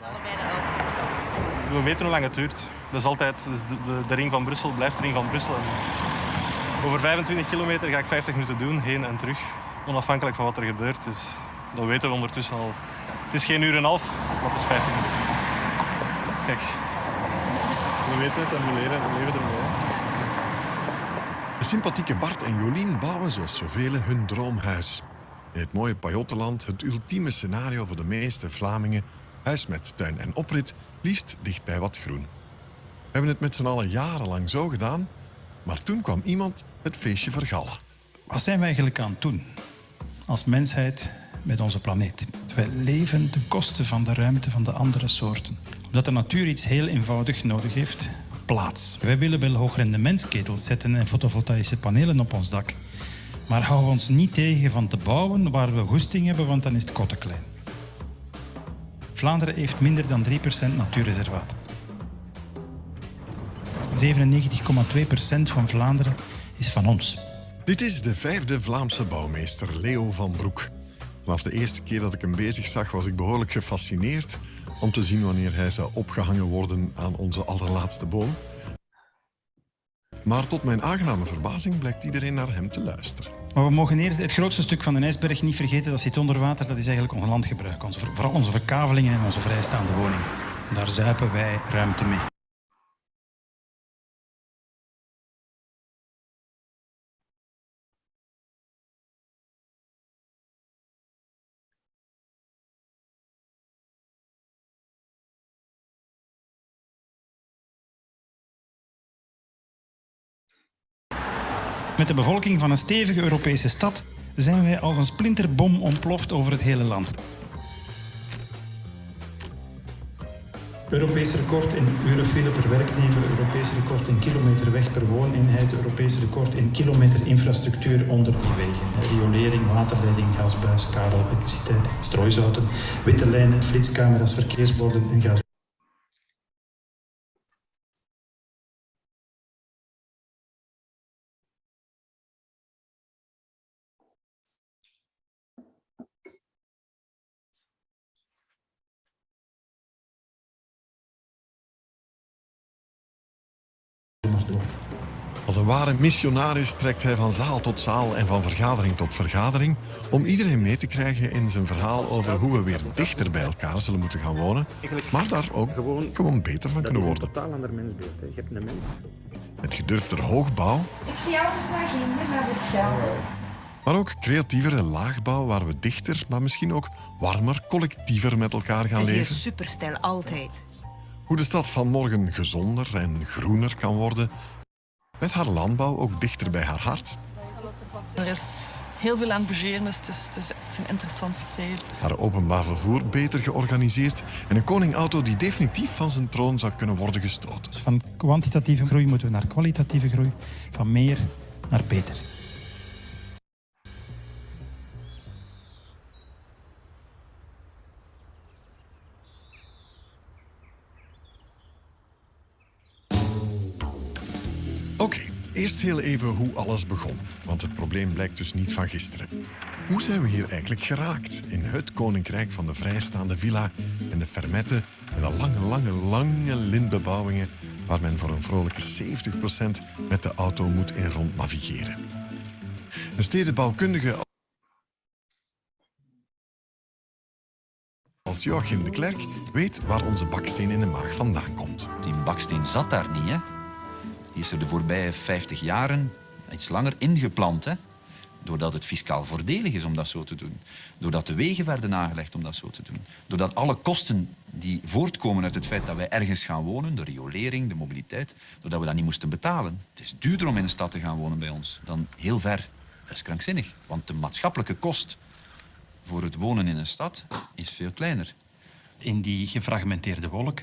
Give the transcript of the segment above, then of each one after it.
Allebei de auto. We weten hoe lang het duurt. Dat is altijd de ring van Brussel, blijft de ring van Brussel. En over 25 kilometer ga ik 50 minuten doen, heen en terug. Onafhankelijk van wat er gebeurt. Dus dat weten we ondertussen al. Het is geen uur en een half, maar het is 50 minuten. Kijk, we weten het en we leven ermee. De sympathieke Bart en Jolien bouwen zoals zoveel hun droomhuis. In het mooie Pajottenland, het ultieme scenario voor de meeste Vlamingen. Huis met tuin en oprit, liefst dicht bij wat groen. We hebben het met z'n allen jarenlang zo gedaan, maar toen kwam iemand het feestje vergallen. Wat zijn we eigenlijk aan het doen als mensheid met onze planeet? Wij leven ten koste van de ruimte van de andere soorten. Omdat de natuur iets heel eenvoudig nodig heeft: plaats. Wij willen wel hoogrendementsketels zetten en fotovoltaïsche panelen op ons dak. Maar houden we ons niet tegen van te bouwen waar we goesting hebben, want dan is het kotteklein. Vlaanderen heeft minder dan 3% natuurreservaat. 97,2% van Vlaanderen is van ons. Dit is de 5e Vlaamse bouwmeester, Leo van Broek. Vanaf de eerste keer dat ik hem bezig zag, was ik behoorlijk gefascineerd om te zien wanneer hij zou opgehangen worden aan onze allerlaatste boom. Maar tot mijn aangename verbazing blijkt iedereen naar hem te luisteren. Maar we mogen hier het grootste stuk van de ijsberg niet vergeten. Dat zit onder water. Dat is eigenlijk ons landgebruik. Vooral onze verkavelingen en onze vrijstaande woningen. Daar zuipen wij ruimte mee. Met de bevolking van een stevige Europese stad zijn wij als een splinterbom ontploft over het hele land. Europees record in urenfile per werknemer, Europees record in kilometer weg per wooneenheid, Europees record in kilometer infrastructuur onder die wegen. Riolering, waterleiding, gasbuis, kabel, elektriciteit, strooizouten, witte lijnen, flitscamera's, verkeersborden en gas. Als een ware missionaris trekt hij van zaal tot zaal en van vergadering tot vergadering om iedereen mee te krijgen in zijn verhaal over hoe we weer dichter bij elkaar zullen moeten gaan wonen, maar daar ook gewoon beter van kunnen worden. Dat is een totaal ander mensbeeld. Hè. Je hebt een mens. Met gedurfder hoogbouw, Ik zie altijd maar geen naar de Schelde. maar ook creatievere laagbouw waar we dichter, maar misschien ook warmer, collectiever met elkaar gaan Het is hier leven. superstijl, altijd. Hoe de stad van morgen gezonder en groener kan worden, met haar landbouw ook dichter bij haar hart. Er is heel veel aan het bougeren, dus het is een interessante tijd. Haar openbaar vervoer beter georganiseerd en een koningauto die definitief van zijn troon zou kunnen worden gestoten. Van kwantitatieve groei moeten we naar kwalitatieve groei, van meer naar beter. Oké, eerst heel even hoe alles begon. Want het probleem blijkt dus niet van gisteren. Hoe zijn we hier eigenlijk geraakt? In het koninkrijk van de vrijstaande villa en de fermetten en de lange lintbebouwingen waar men voor een vrolijke 70% met de auto moet in rond navigeren. Een stedenbouwkundige als Joachim de Klerk weet waar onze baksteen in de maag vandaan komt. Die baksteen zat daar niet, hè. Die is er de voorbije 50 jaren, iets langer, ingeplant. Hè? Doordat het fiscaal voordelig is om dat zo te doen. Doordat de wegen werden aangelegd om dat zo te doen. Doordat alle kosten die voortkomen uit het feit dat wij ergens gaan wonen, de riolering, de mobiliteit, doordat we dat niet moesten betalen. Het is duurder om in een stad te gaan wonen bij ons dan heel ver. Dat is krankzinnig, want de maatschappelijke kost voor het wonen in een stad is veel kleiner. In die gefragmenteerde wolk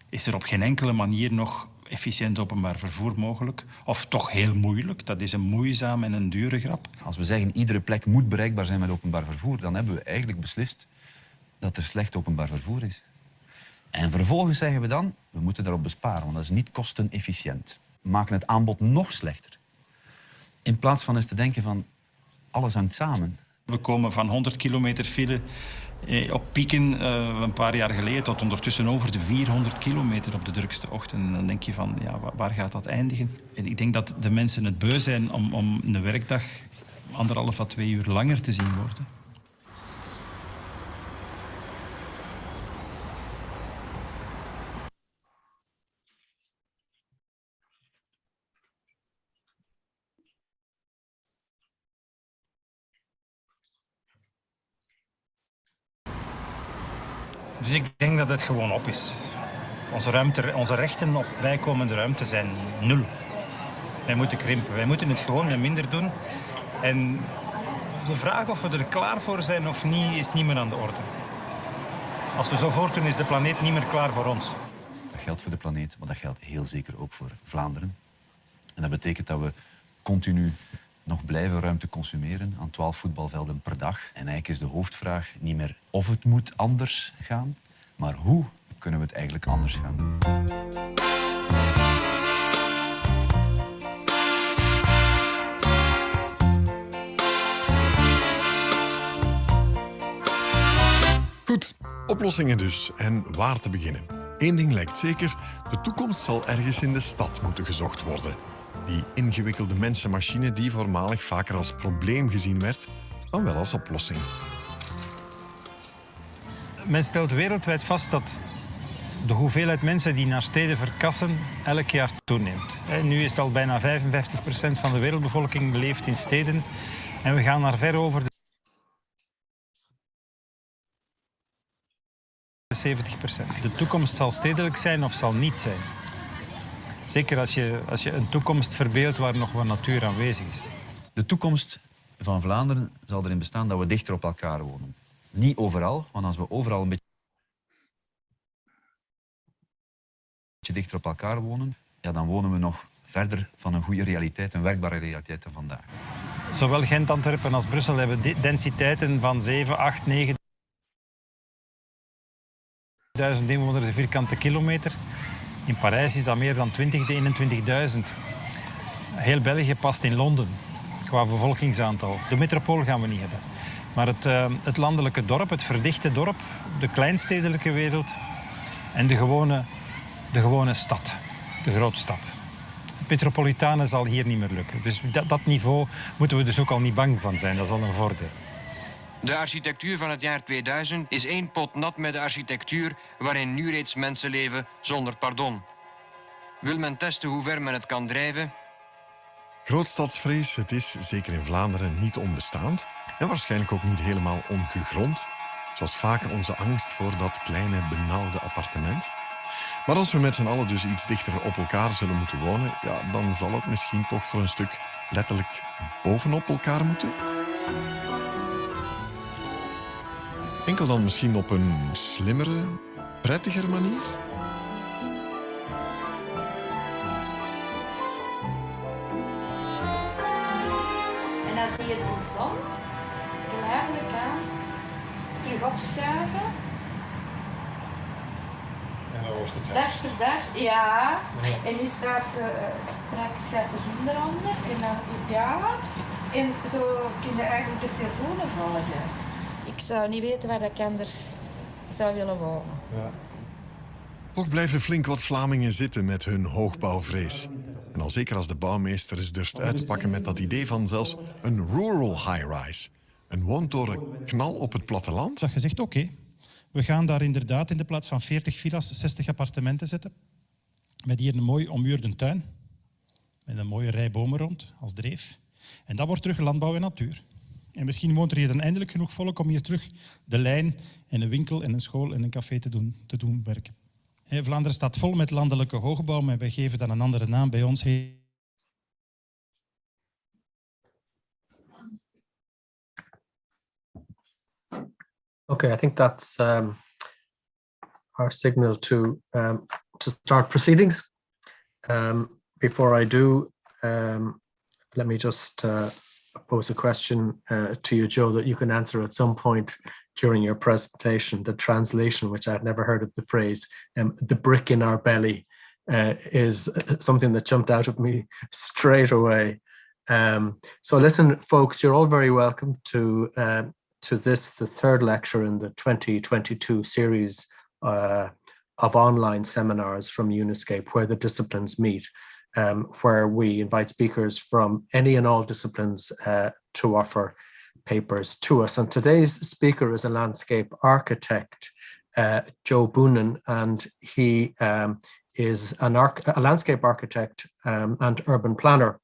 is er op geen enkele manier nog efficiënt openbaar vervoer mogelijk. Of toch heel moeilijk. Dat is een moeizaam en een dure grap. Als we zeggen iedere plek moet bereikbaar zijn met openbaar vervoer, dan hebben we eigenlijk beslist dat er slecht openbaar vervoer is. En vervolgens zeggen we dan, we moeten daarop besparen, want dat is niet kostenefficiënt. We maken het aanbod nog slechter. In plaats van eens te denken van, alles hangt samen. We komen van 100 kilometer file Op pieken een paar jaar geleden tot ondertussen over de 400 kilometer op de drukste ochtend. En dan denk je van, ja, waar gaat dat eindigen? En ik denk dat de mensen het beu zijn om een werkdag 1,5 à 2 uur langer te zien worden. Dus ik denk dat het gewoon op is. Onze rechten op bijkomende ruimte zijn 0. Wij moeten krimpen. Wij moeten het gewoon met minder doen. En de vraag of we er klaar voor zijn of niet, is niet meer aan de orde. Als we zo voortdoen, is de planeet niet meer klaar voor ons. Dat geldt voor de planeet, maar dat geldt heel zeker ook voor Vlaanderen. En dat betekent dat we continu nog blijven ruimte consumeren aan 12 voetbalvelden per dag. En eigenlijk is de hoofdvraag niet meer of het moet anders gaan, maar hoe kunnen we het eigenlijk anders gaan doen. Goed, oplossingen dus. En waar te beginnen? Eén ding lijkt zeker, de toekomst zal ergens in de stad moeten gezocht worden. Die ingewikkelde mensenmachine die voormalig vaker als probleem gezien werd, dan wel als oplossing. Men stelt wereldwijd vast dat de hoeveelheid mensen die naar steden verkassen elk jaar toeneemt. Nu is het al bijna 55% van de wereldbevolking leeft in steden. En we gaan naar ver over de 70%. De toekomst zal stedelijk zijn of zal niet zijn. Zeker als je een toekomst verbeeldt waar nog wat natuur aanwezig is. De toekomst van Vlaanderen zal erin bestaan dat we dichter op elkaar wonen. Niet overal, want als we overal een beetje dichter op elkaar wonen, ja, dan wonen we nog verder van een goede realiteit, een werkbare realiteit dan vandaag. Zowel Gent, Antwerpen als Brussel hebben densiteiten van 7, 8, 9 duizend inwoners per vierkante kilometer. In Parijs is dat meer dan 20, 21.000. Heel België past in Londen qua bevolkingsaantal. De metropool gaan we niet hebben. Maar het landelijke dorp, het verdichte dorp, de kleinstedelijke wereld en de gewone stad, de grootstad. Het metropolitane zal hier niet meer lukken. Dus dat niveau moeten we dus ook al niet bang van zijn. Dat is al een voordeel. De architectuur van het jaar 2000 is één pot nat met de architectuur waarin nu reeds mensen leven zonder pardon. Wil men testen hoe ver men het kan drijven? Grootstadsvrees, het is, zeker in Vlaanderen, niet onbestaand en waarschijnlijk ook niet helemaal ongegrond. Zoals vaak onze angst voor dat kleine, benauwde appartement. Maar als we met z'n allen dus iets dichter op elkaar zullen moeten wonen, ja, dan zal het misschien toch voor een stuk letterlijk bovenop elkaar moeten. Enkel dan misschien op een slimmere, prettiger manier? En dan zie je de zon geleidelijk aan terug opschuiven. En dan wordt het Dag per dag, ja. En nu staat ze straks gaat ze hinderhanden. En dan, ja. En zo kun je eigenlijk de seizoenen volgen. Ik zou niet weten waar ik anders zou willen wonen. Ja. Toch blijven flink wat Vlamingen zitten met hun hoogbouwvrees. En al zeker als de bouwmeester eens durft uit te pakken met dat idee van zelfs een rural high-rise. Een woontoren knal op het platteland. Dat je zegt, oké, we gaan daar inderdaad in de plaats van 40 villa's 60 appartementen zetten. Met hier een mooi ommuurde tuin. Met een mooie rij bomen rond als dreef. En dat wordt terug landbouw en natuur. En misschien woont er hier dan eindelijk genoeg volk om hier terug de lijn en een winkel en een school en een café te doen werken. Vlaanderen staat vol met landelijke hoogbouw, maar wij geven dan een andere naam. Bij ons Okay, I think that's our signal to start proceedings. Before I do, let me just pose a question to you, Joe, that you can answer at some point during your presentation. The translation, which I've never heard of the phrase, the brick in our belly, is something that jumped out of me straight away. So listen, folks, you're all very welcome to to this, the third lecture in the 2022 series of online seminars from Uniscape, where the disciplines meet, where we invite speakers from any and all disciplines to offer papers to us. And today's speaker is a landscape architect, Joe Boonen, and he is a landscape architect and urban planner.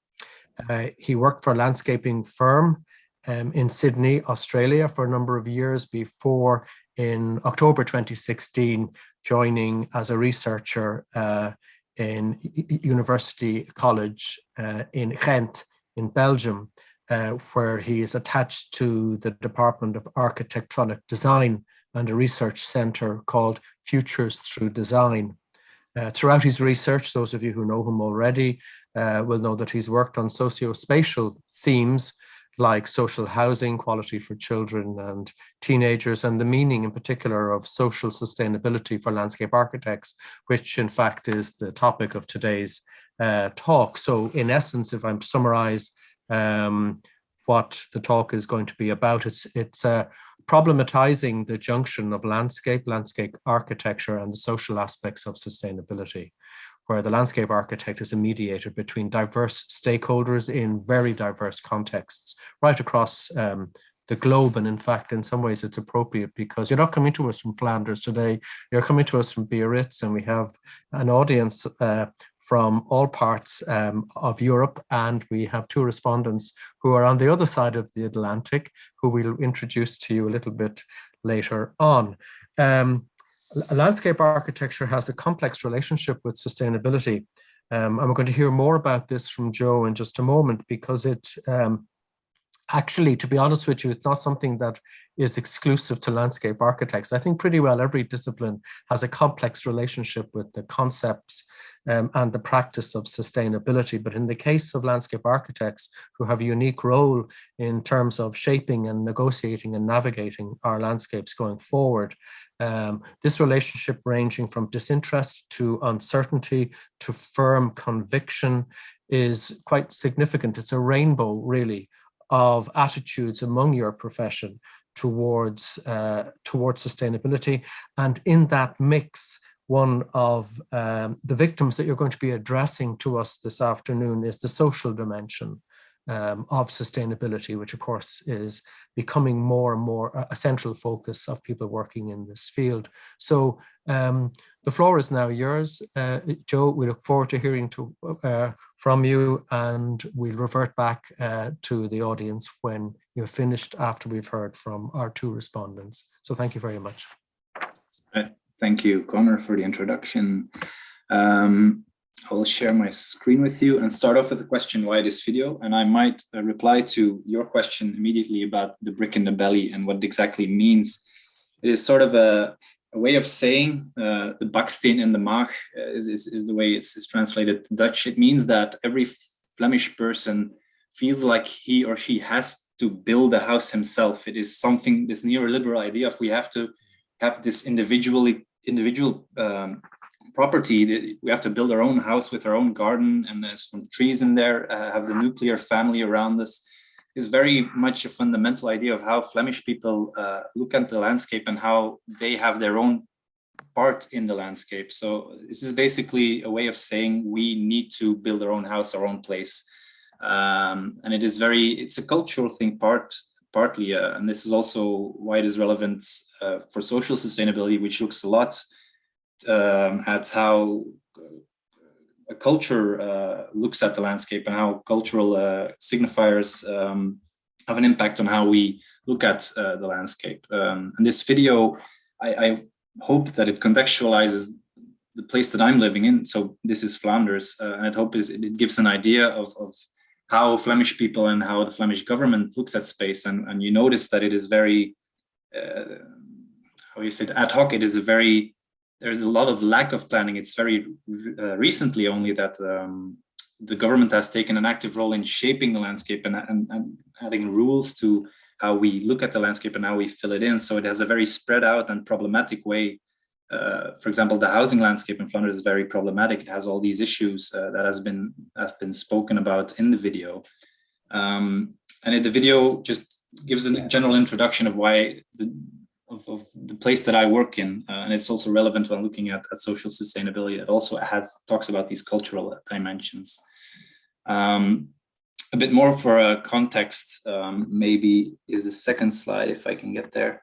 He worked for a landscaping firm in Sydney, Australia for a number of years before, in October 2016, joining as a researcher in University College in Ghent in Belgium, where he is attached to the Department of Architectronic Design and a research center called Futures Through Design. Throughout his research, those of you who know him already will know that he's worked on socio-spatial themes like social housing, quality for children and teenagers, and the meaning in particular of social sustainability for landscape architects, which in fact is the topic of today's talk. So in essence, if I'm summarize what the talk is going to be about, it's problematizing the junction of landscape architecture and the social aspects of sustainability, where the landscape architect is a mediator between diverse stakeholders in very diverse contexts right across the globe. And in fact, in some ways it's appropriate because you're not coming to us from Flanders today, you're coming to us from Biarritz, and we have an audience from all parts of Europe, and we have two respondents who are on the other side of the Atlantic, who we'll introduce to you a little bit later on. Landscape architecture has a complex relationship with sustainability. And we're going to hear more about this from Joe in just a moment, because it actually, to be honest with you, it's not something that is exclusive to landscape architects. I think pretty well every discipline has a complex relationship with the concepts and the practice of sustainability. But in the case of landscape architects, who have a unique role in terms of shaping and negotiating and navigating our landscapes going forward, this relationship, ranging from disinterest to uncertainty to firm conviction, is quite significant. It's a rainbow, really, of attitudes among your profession towards sustainability. And in that mix, one of the victims that you're going to be addressing to us this afternoon is the social dimension of sustainability, which of course is becoming more and more a central focus of people working in this field. So the floor is now yours, Joe. We look forward to hearing from you, and we'll revert back to the audience when you're finished, after we've heard from our two respondents. So thank you very much. Thank you, Connor, for the introduction. I will share my screen with you and start off with the question, why this video? And I might reply to your question immediately about the brick in the belly and what it exactly means. It is sort of a way of saying the baksteen in the maag is the way it's translated to Dutch. It means that every Flemish person feels like he or she has to build a house himself. It is something, this neoliberal idea of we have to have this individual property. We have to build our own house with our own garden, and there's some trees in there, have the nuclear family around us, is very much a fundamental idea of how Flemish people look at the landscape and how they have their own part in the landscape. So this is basically a way of saying we need to build our own house, our own place. And it's a cultural thing partly, and this is also why it is relevant for social sustainability, which looks a lot at how a culture looks at the landscape and how cultural signifiers have an impact on how we look at the landscape. And this video, I hope that it contextualizes the place that I'm living in. So this is Flanders, and I hope it gives an idea of how Flemish people and how the Flemish government looks at space. And you notice that it is very, ad hoc. It is there's a lot of lack of planning. It's very recently only that the government has taken an active role in shaping the landscape and adding rules to how we look at the landscape and how we fill it in. So it has a very spread out and problematic way. For example, the housing landscape in Flanders is very problematic. It has all these issues that have been spoken about in the video. And the video just gives a general introduction of why of the place that I work in, and it's also relevant when looking at social sustainability. It also talks about these cultural dimensions. A bit more for a context, maybe is the second slide, if I can get there.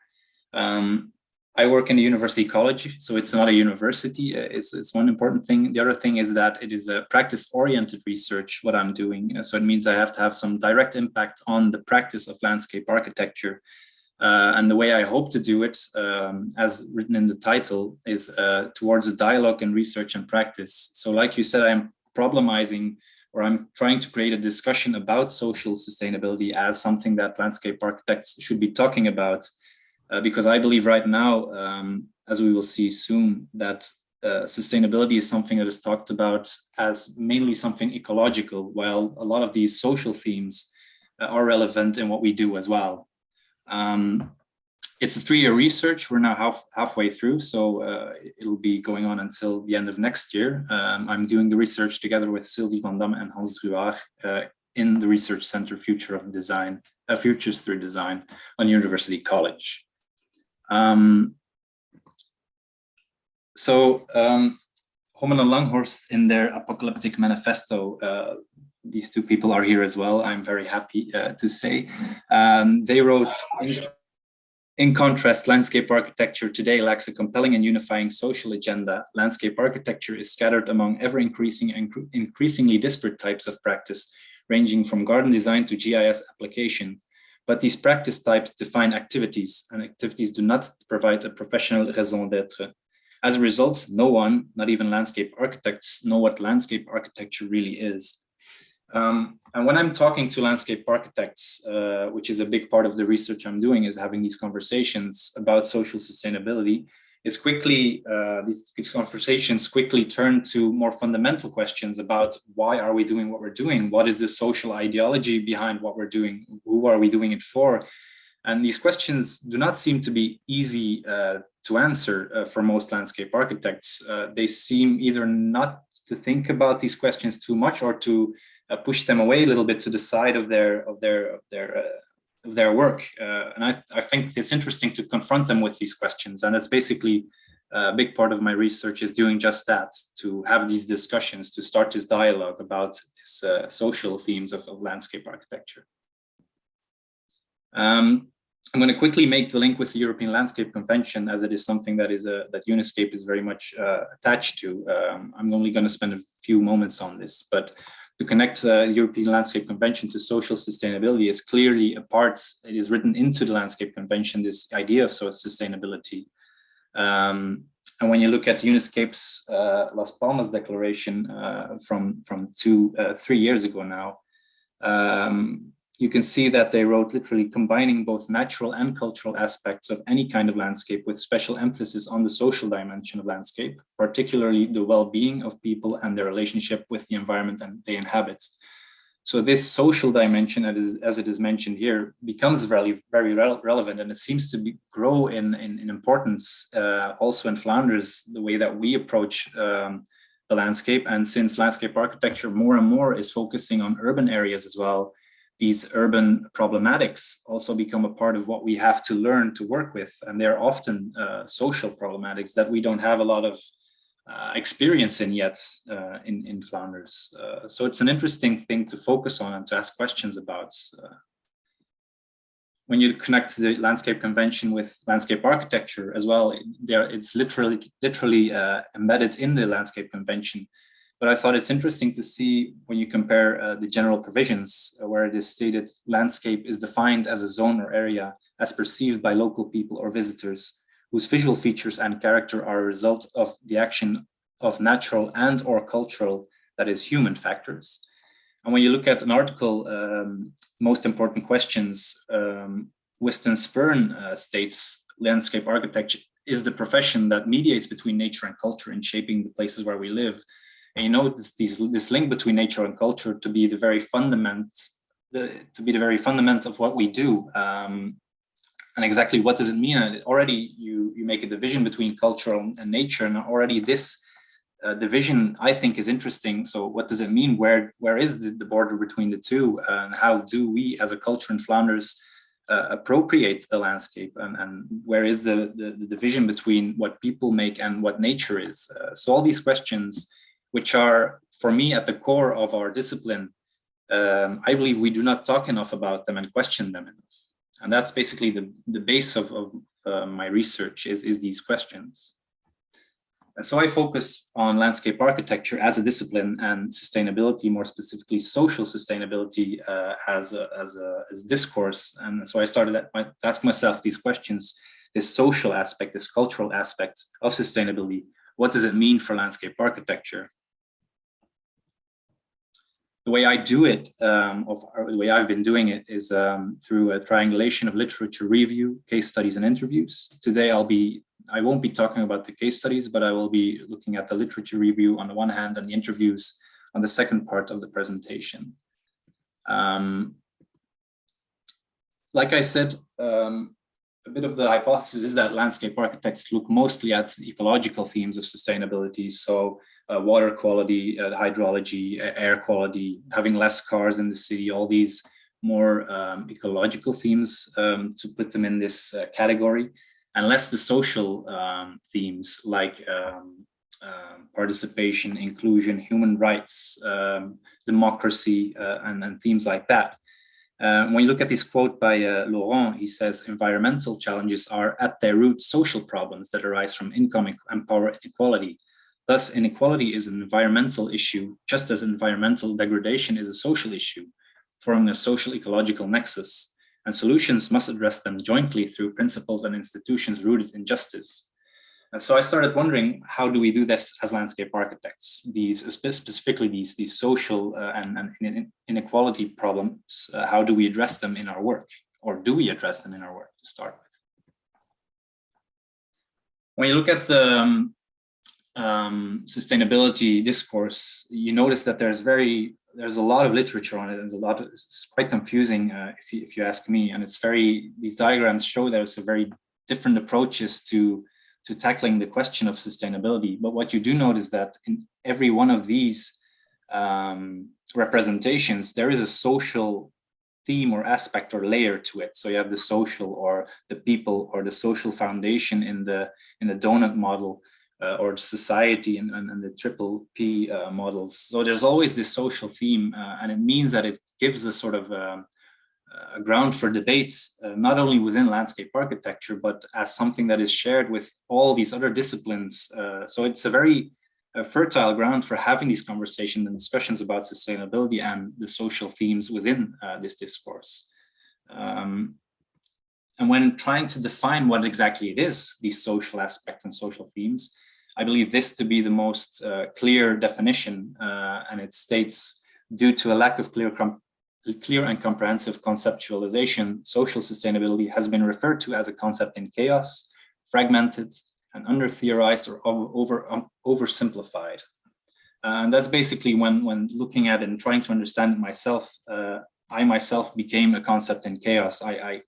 I work in a university college, so it's not a university. It's one important thing. The other thing is that it is a practice-oriented research, what I'm doing. So it means I have to have some direct impact on the practice of landscape architecture. And the way I hope to do it, as written in the title, is towards a dialogue in research and practice. So like you said, I'm problematizing, or I'm trying to create a discussion about social sustainability as something that landscape architects should be talking about. Because I believe right now, as we will see soon, that sustainability is something that is talked about as mainly something ecological, while a lot of these social themes are relevant in what we do as well. It's a 3-year research. We're now halfway through, so it'll be going on until the end of next year. I'm doing the research together with Sylvie van Damme and Hans Druard in the Research Center Futures Through Design on University College. Hohmann and Langhorst, in their Apocalyptic Manifesto, these two people are here as well, I'm very happy to say. They wrote, in contrast, landscape architecture today lacks a compelling and unifying social agenda. Landscape architecture is scattered among ever-increasing and increasingly disparate types of practice, ranging from garden design to GIS application. But these practice types define activities, and activities do not provide a professional raison d'être. As a result, no one, not even landscape architects, know what landscape architecture really is. And when I'm talking to landscape architects, which is a big part of the research I'm doing, is having these conversations about social sustainability, it's quickly, these conversations quickly turn to more fundamental questions about why are we doing what we're doing? What is the social ideology behind what we're doing? Who are we doing it for? And these questions do not seem to be easy to answer for most landscape architects. They seem either not to think about these questions too much, or to push them away a little bit to the side of their work. And I think it's interesting to confront them with these questions. And it's basically a big part of my research is doing just that, to have these discussions, to start this dialogue about this social themes of landscape architecture. I'm going to quickly make the link with the European Landscape Convention, as it is something that that UNESCAPE is very much attached to. I'm only going to spend a few moments on this, but to connect the European Landscape Convention to social sustainability is clearly a part, it is written into the Landscape Convention, this idea of social sustainability. And when you look at UNESCAPE's Las Palmas declaration from 3 years ago now, you can see that they wrote literally combining both natural and cultural aspects of any kind of landscape, with special emphasis on the social dimension of landscape, particularly the well-being of people and their relationship with the environment and they inhabit. So this social dimension, as it is mentioned here, becomes very, very relevant, and it seems to grow in importance also in Flanders, the way that we approach the landscape. And since landscape architecture more and more is focusing on urban areas as well, these urban problematics also become a part of what we have to learn to work with. And they're often social problematics that we don't have a lot of experience in yet in Flanders. So it's an interesting thing to focus on and to ask questions about. When you connect the Landscape Convention with landscape architecture as well, it's literally embedded in the Landscape Convention. But I thought it's interesting to see when you compare the general provisions, where it is stated landscape is defined as a zone or area as perceived by local people or visitors, whose visual features and character are a result of the action of natural and or cultural, that is human factors. And when you look at an article, most important questions, Weston Spurn states landscape architecture is the profession that mediates between nature and culture in shaping the places where we live. And you know this link between nature and culture to be the very fundament of what we do. And exactly what does it mean? And already you make a division between culture and nature, and already this division I think is interesting. So what does it mean? Where is the border between the two? And how do we as a culture in Flanders appropriate the landscape, and where is the division between what people make and what nature is. So all these questions, which are for me at the core of our discipline, I believe we do not talk enough about them and question them enough. And that's basically the base of my research is these questions. And so I focus on landscape architecture as a discipline and sustainability, more specifically social sustainability, as discourse. And so I started to ask myself these questions, this social aspect, this cultural aspect of sustainability. What does it mean for landscape architecture? The way I do it, or the way I've been doing it, is through a triangulation of literature review, case studies, and interviews. Today I won't be talking about the case studies, but I will be looking at the literature review on the one hand and the interviews on the second part of the presentation. Like I said, a bit of the hypothesis is that landscape architects look mostly at the ecological themes of sustainability. So water quality, hydrology, air quality, having less cars in the city, all these more ecological themes, to put them in this category, and less the social themes like participation, inclusion, human rights, democracy, and themes like that. When you look at this quote by Laurent, he says, environmental challenges are at their root social problems that arise from income and power inequality. Thus, inequality is an environmental issue, just as environmental degradation is a social issue, forming a social ecological nexus, and solutions must address them jointly through principles and institutions rooted in justice. And so I started wondering, how do we do this as landscape architects? Specifically these social and inequality problems, how do we address them in our work? Or do we address them in our work to start with? When you look at the sustainability discourse, you notice that there's a lot of literature on it, and it's quite confusing if you ask me. And these diagrams show there's a very different approaches to tackling the question of sustainability. But what you do notice is that in every one of these representations, there is a social theme or aspect or layer to it. So you have the social or the people or the social foundation in the donut model, or society and the triple P models. So there's always this social theme, and it means that it gives a sort of a ground for debates, not only within landscape architecture, but as something that is shared with all these other disciplines. So it's a very fertile ground for having these conversations and discussions about sustainability and the social themes within this discourse. And when trying to define what exactly it is, these social aspects and social themes, I believe this to be the most clear definition, and it states, due to a lack of clear and comprehensive conceptualization, social sustainability has been referred to as a concept in chaos, fragmented, and under-theorized or oversimplified. And that's basically when looking at it and trying to understand it myself, I myself became a concept in chaos. I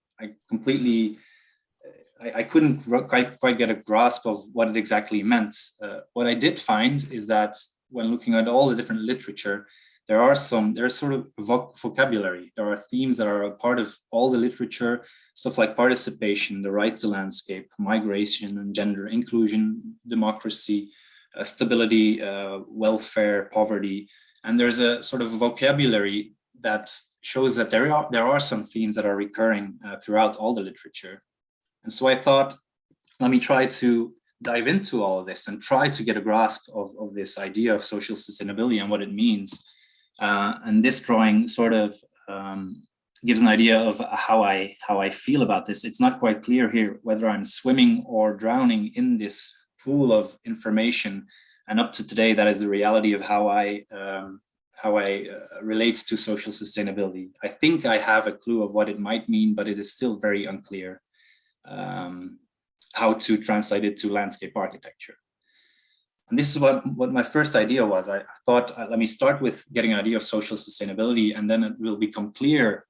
couldn't quite get a grasp of what it exactly meant. What I did find is that when looking at all the different literature, there's sort of vocabulary. There are themes that are a part of all the literature, stuff like participation, the right to landscape, migration and gender, inclusion, democracy, stability, welfare, poverty. And there's a sort of vocabulary that shows that there are some themes that are recurring throughout all the literature. And so I thought, let me try to dive into all of this and try to get a grasp of this idea of social sustainability and what it means. And this drawing sort of gives an idea of how I feel about this. It's not quite clear here whether I'm swimming or drowning in this pool of information. And up to today, that is the reality of how I relate to social sustainability. I think I have a clue of what it might mean, but it is still very unclear how to translate it to landscape architecture. And this is what my first idea was. I thought, let me start with getting an idea of social sustainability, and then it will become clear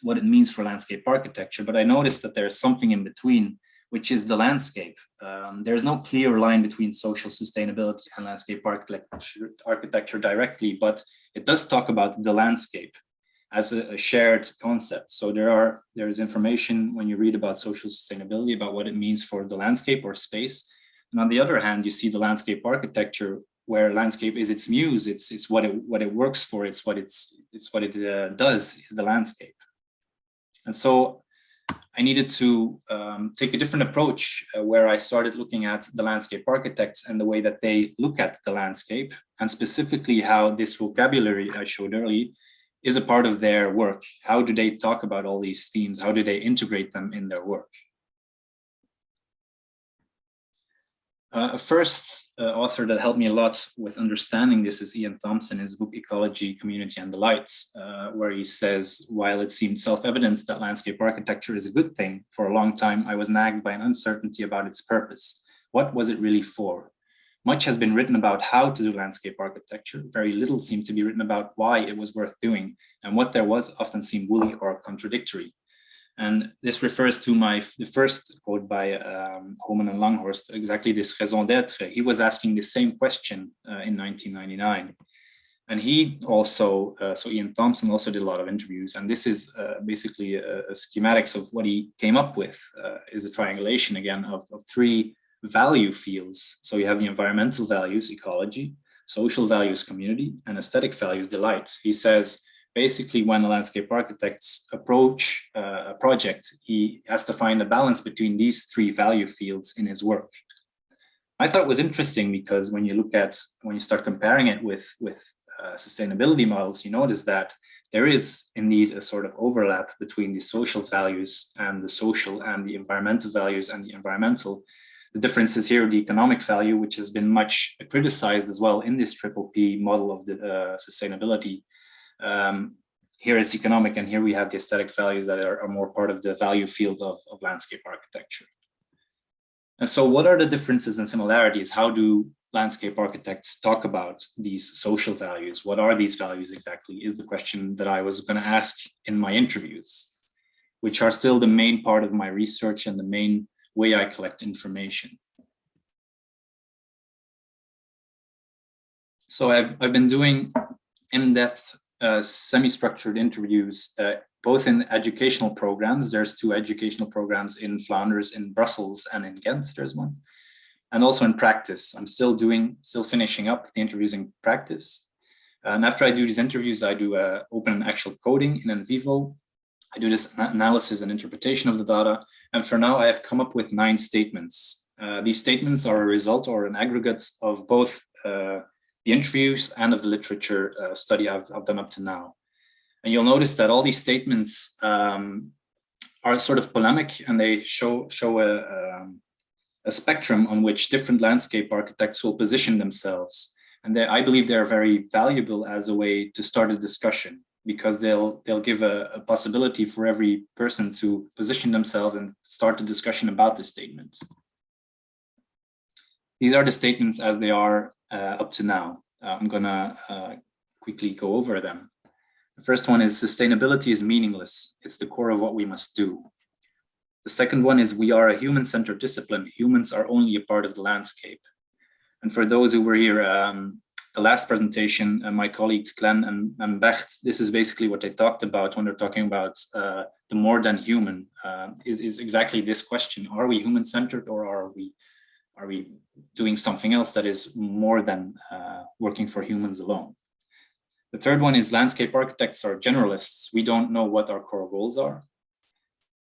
what it means for landscape architecture. But I noticed that there's something in between, which is the landscape. There's no clear line between social sustainability and landscape architecture directly, but it does talk about the landscape. as a shared concept. So there is information when you read about social sustainability about what it means for the landscape or space. And on the other hand, you see the landscape architecture, where landscape is its muse, it's what it works for, it's what it does, is the landscape. And so I needed to take a different approach where I started looking at the landscape architects and the way that they look at the landscape, and specifically how this vocabulary I showed earlier is a part of their work. How do they talk about all these themes? How do they integrate them in their work? A first author that helped me a lot with understanding this is Ian Thompson, his book Ecology, Community and the Lights, where he says, while it seemed self-evident that landscape architecture is a good thing, for a long time I was nagged by an uncertainty about its purpose. What was it really for? Much has been written about how to do landscape architecture. Very little seemed to be written about why it was worth doing, and what there was often seemed woolly or contradictory. And this refers to the first quote by Hohmann and Langhorst, exactly this raison d'être. He was asking the same question in 1999. And he also, so Ian Thompson also did a lot of interviews, and this is basically a schematics of what he came up with, is a triangulation again of three value fields. So you have the environmental values, ecology, social values, community, and aesthetic values, delight. He says, basically, when a landscape architects approach a project, he has to find a balance between these three value fields in his work. I thought it was interesting because when you start comparing it with sustainability models, you notice that there is indeed a sort of overlap between the social values and the social, and the environmental values and the environmental. The difference is here the economic value, which has been much criticized as well in this triple P model of the sustainability. Here it's economic, and here we have the aesthetic values that are more part of the value field of landscape architecture. And so what are the differences and similarities? How do landscape architects talk about these social values? What are these values exactly, is the question that I was going to ask in my interviews, which are still the main part of my research and the main way I collect information. So I've been doing in-depth semi-structured interviews, both in educational programs. There's 2 educational programs in Flanders, in Brussels, and in Ghent, there's one. And also in practice. I'm still finishing up the interviews in practice. And after I do these interviews, I do open and actual coding in vivo. I do this analysis and interpretation of the data. And for now, I have come up with 9 statements. These statements are a result or an aggregate of both the interviews and of the literature study I've done up to now. And you'll notice that all these statements are sort of polemic, and they show a spectrum on which different landscape architects will position themselves. And I believe they're very valuable as a way to start a discussion, because they'll give a possibility for every person to position themselves and start a discussion about the statement. These are the statements as they are up to now. I'm gonna quickly go over them. The first one is sustainability is meaningless. It's the core of what we must do. The second one is we are a human-centered discipline. Humans are only a part of the landscape. And for those who were here, the last presentation, my colleagues Glenn and Bert, this is basically what they talked about when they're talking about the more than human, is exactly this question. Are we human-centered, or are we doing something else that is more than working for humans alone? The third one is landscape architects are generalists. We don't know what our core goals are.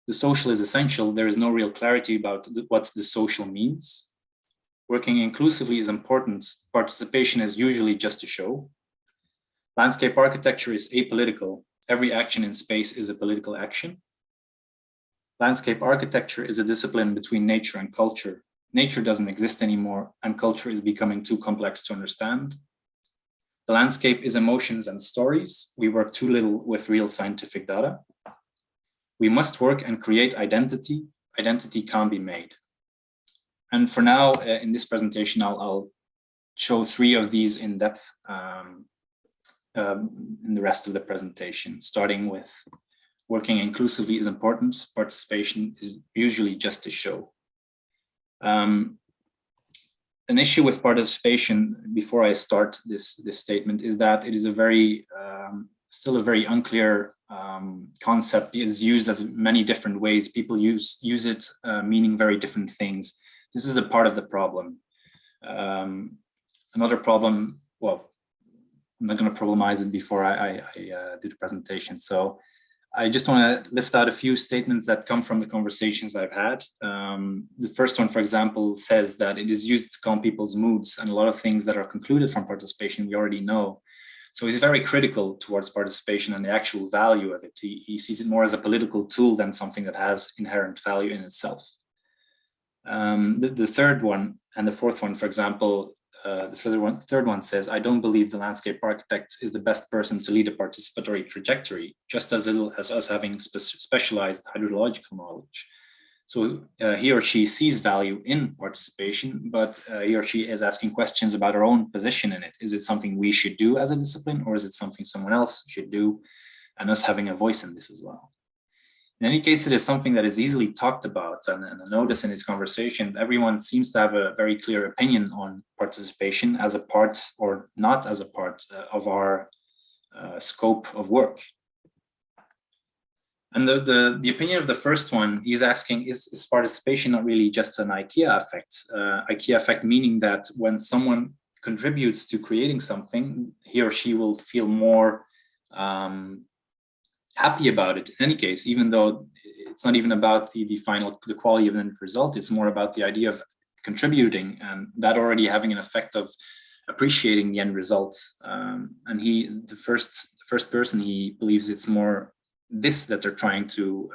The social is essential. There is no real clarity about what the social means. Working inclusively is important. Participation is usually just a show. Landscape architecture is apolitical. Every action in space is a political action. Landscape architecture is a discipline between nature and culture. Nature doesn't exist anymore, and culture is becoming too complex to understand. The landscape is emotions and stories. We work too little with real scientific data. We must work and create identity. Identity can't be made. And for now, in this presentation, I'll show 3 of these in depth in the rest of the presentation, starting with working inclusively is important. Participation is usually just a show. An issue with participation, before I start this statement, is that it is a very still a very unclear concept. Is used as many different ways. People use it meaning very different things. This is a part of the problem. Another problem, well, I'm not going to problemize it before I do the presentation. So I just want to lift out a few statements that come from the conversations I've had. The first one, for example, says that it is used to calm people's moods, and a lot of things that are concluded from participation we already know. So he's very critical towards participation and the actual value of it. He sees it more as a political tool than something that has inherent value in itself. The third one and the fourth one, for example, the third one says, I don't believe the landscape architect is the best person to lead a participatory trajectory, just as little as us having specialized hydrological knowledge. So he or she sees value in participation, but he or she is asking questions about our own position in it. Is it something we should do as a discipline, or is it something someone else should do, and us having a voice in this as well? In any case, it is something that is easily talked about, and I notice in these conversations, everyone seems to have a very clear opinion on participation as a part or not as a part of our scope of work. And the opinion of the first one, he's asking, is participation not really just an IKEA effect? IKEA effect meaning that when someone contributes to creating something, he or she will feel more happy about it in any case, even though it's not even about the quality of the end result. It's more about the idea of contributing, and that already having an effect of appreciating the end results. And the first person, he believes it's more this that they're trying to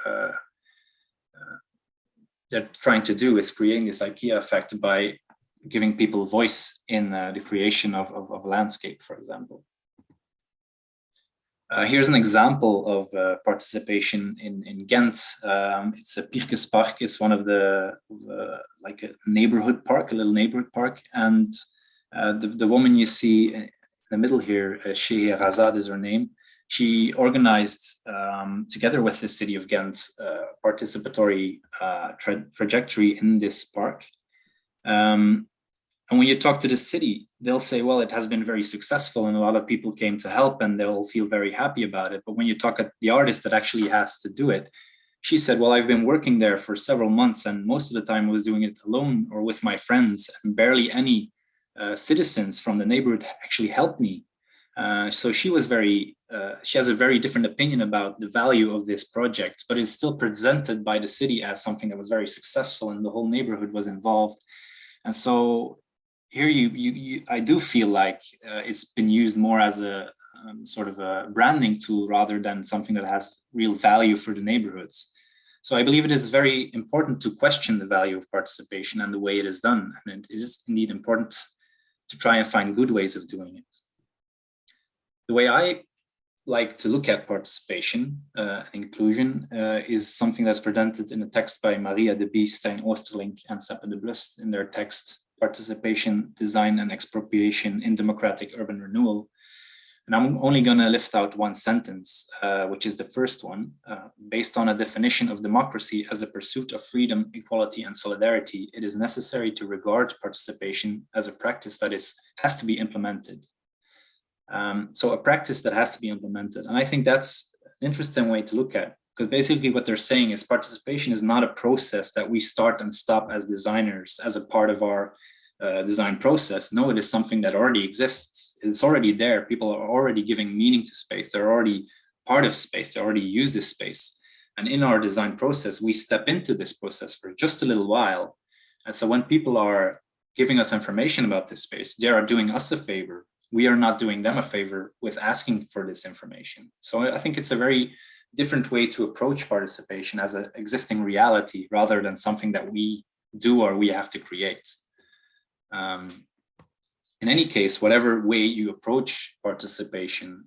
do, is creating this IKEA effect by giving people voice in the creation of a landscape, for example. Here's an example of participation in Ghent. It's a Pirkespark. It's one of like a neighborhood park, a little neighborhood park. And the woman you see in the middle here, Scheherazade is her name. She organized, together with the city of Ghent, participatory trajectory in this park. And when you talk to the city, they'll say, well, it has been very successful and a lot of people came to help and they'll feel very happy about it. But when you talk at the artist that actually has to do it, she said, well, I've been working there for several months and most of the time I was doing it alone or with my friends, and barely any citizens from the neighborhood actually helped me. So she has a very different opinion about the value of this project, but it's still presented by the city as something that was very successful and the whole neighborhood was involved. And so here I do feel like it's been used more as a sort of a branding tool rather than something that has real value for the neighborhoods. So I believe it is very important to question the value of participation and the way it is done. And it is indeed important to try and find good ways of doing it. The way I like to look at participation and inclusion is something that's presented in a text by Maria de Bie, Stijn Oosterlink, and Seppe de Blust in their text, Participation, Design and Expropriation in Democratic Urban Renewal. And I'm only going to lift out one sentence, which is the first one, based on a definition of democracy as a pursuit of freedom, equality, and solidarity. It is necessary to regard participation as a practice that has to be implemented. So a practice that has to be implemented. And I think that's an interesting way to look at, because basically what they're saying is participation is not a process that we start and stop as designers as a part of our design process. No, it is something that already exists. It's already there. People are already giving meaning to space. They're already part of space. They already use this space. And in our design process, we step into this process for just a little while. And so when people are giving us information about this space, they are doing us a favor. We are not doing them a favor with asking for this information. So I think it's a very different way to approach participation as an existing reality rather than something that we do or we have to create. In any case, whatever way you approach participation,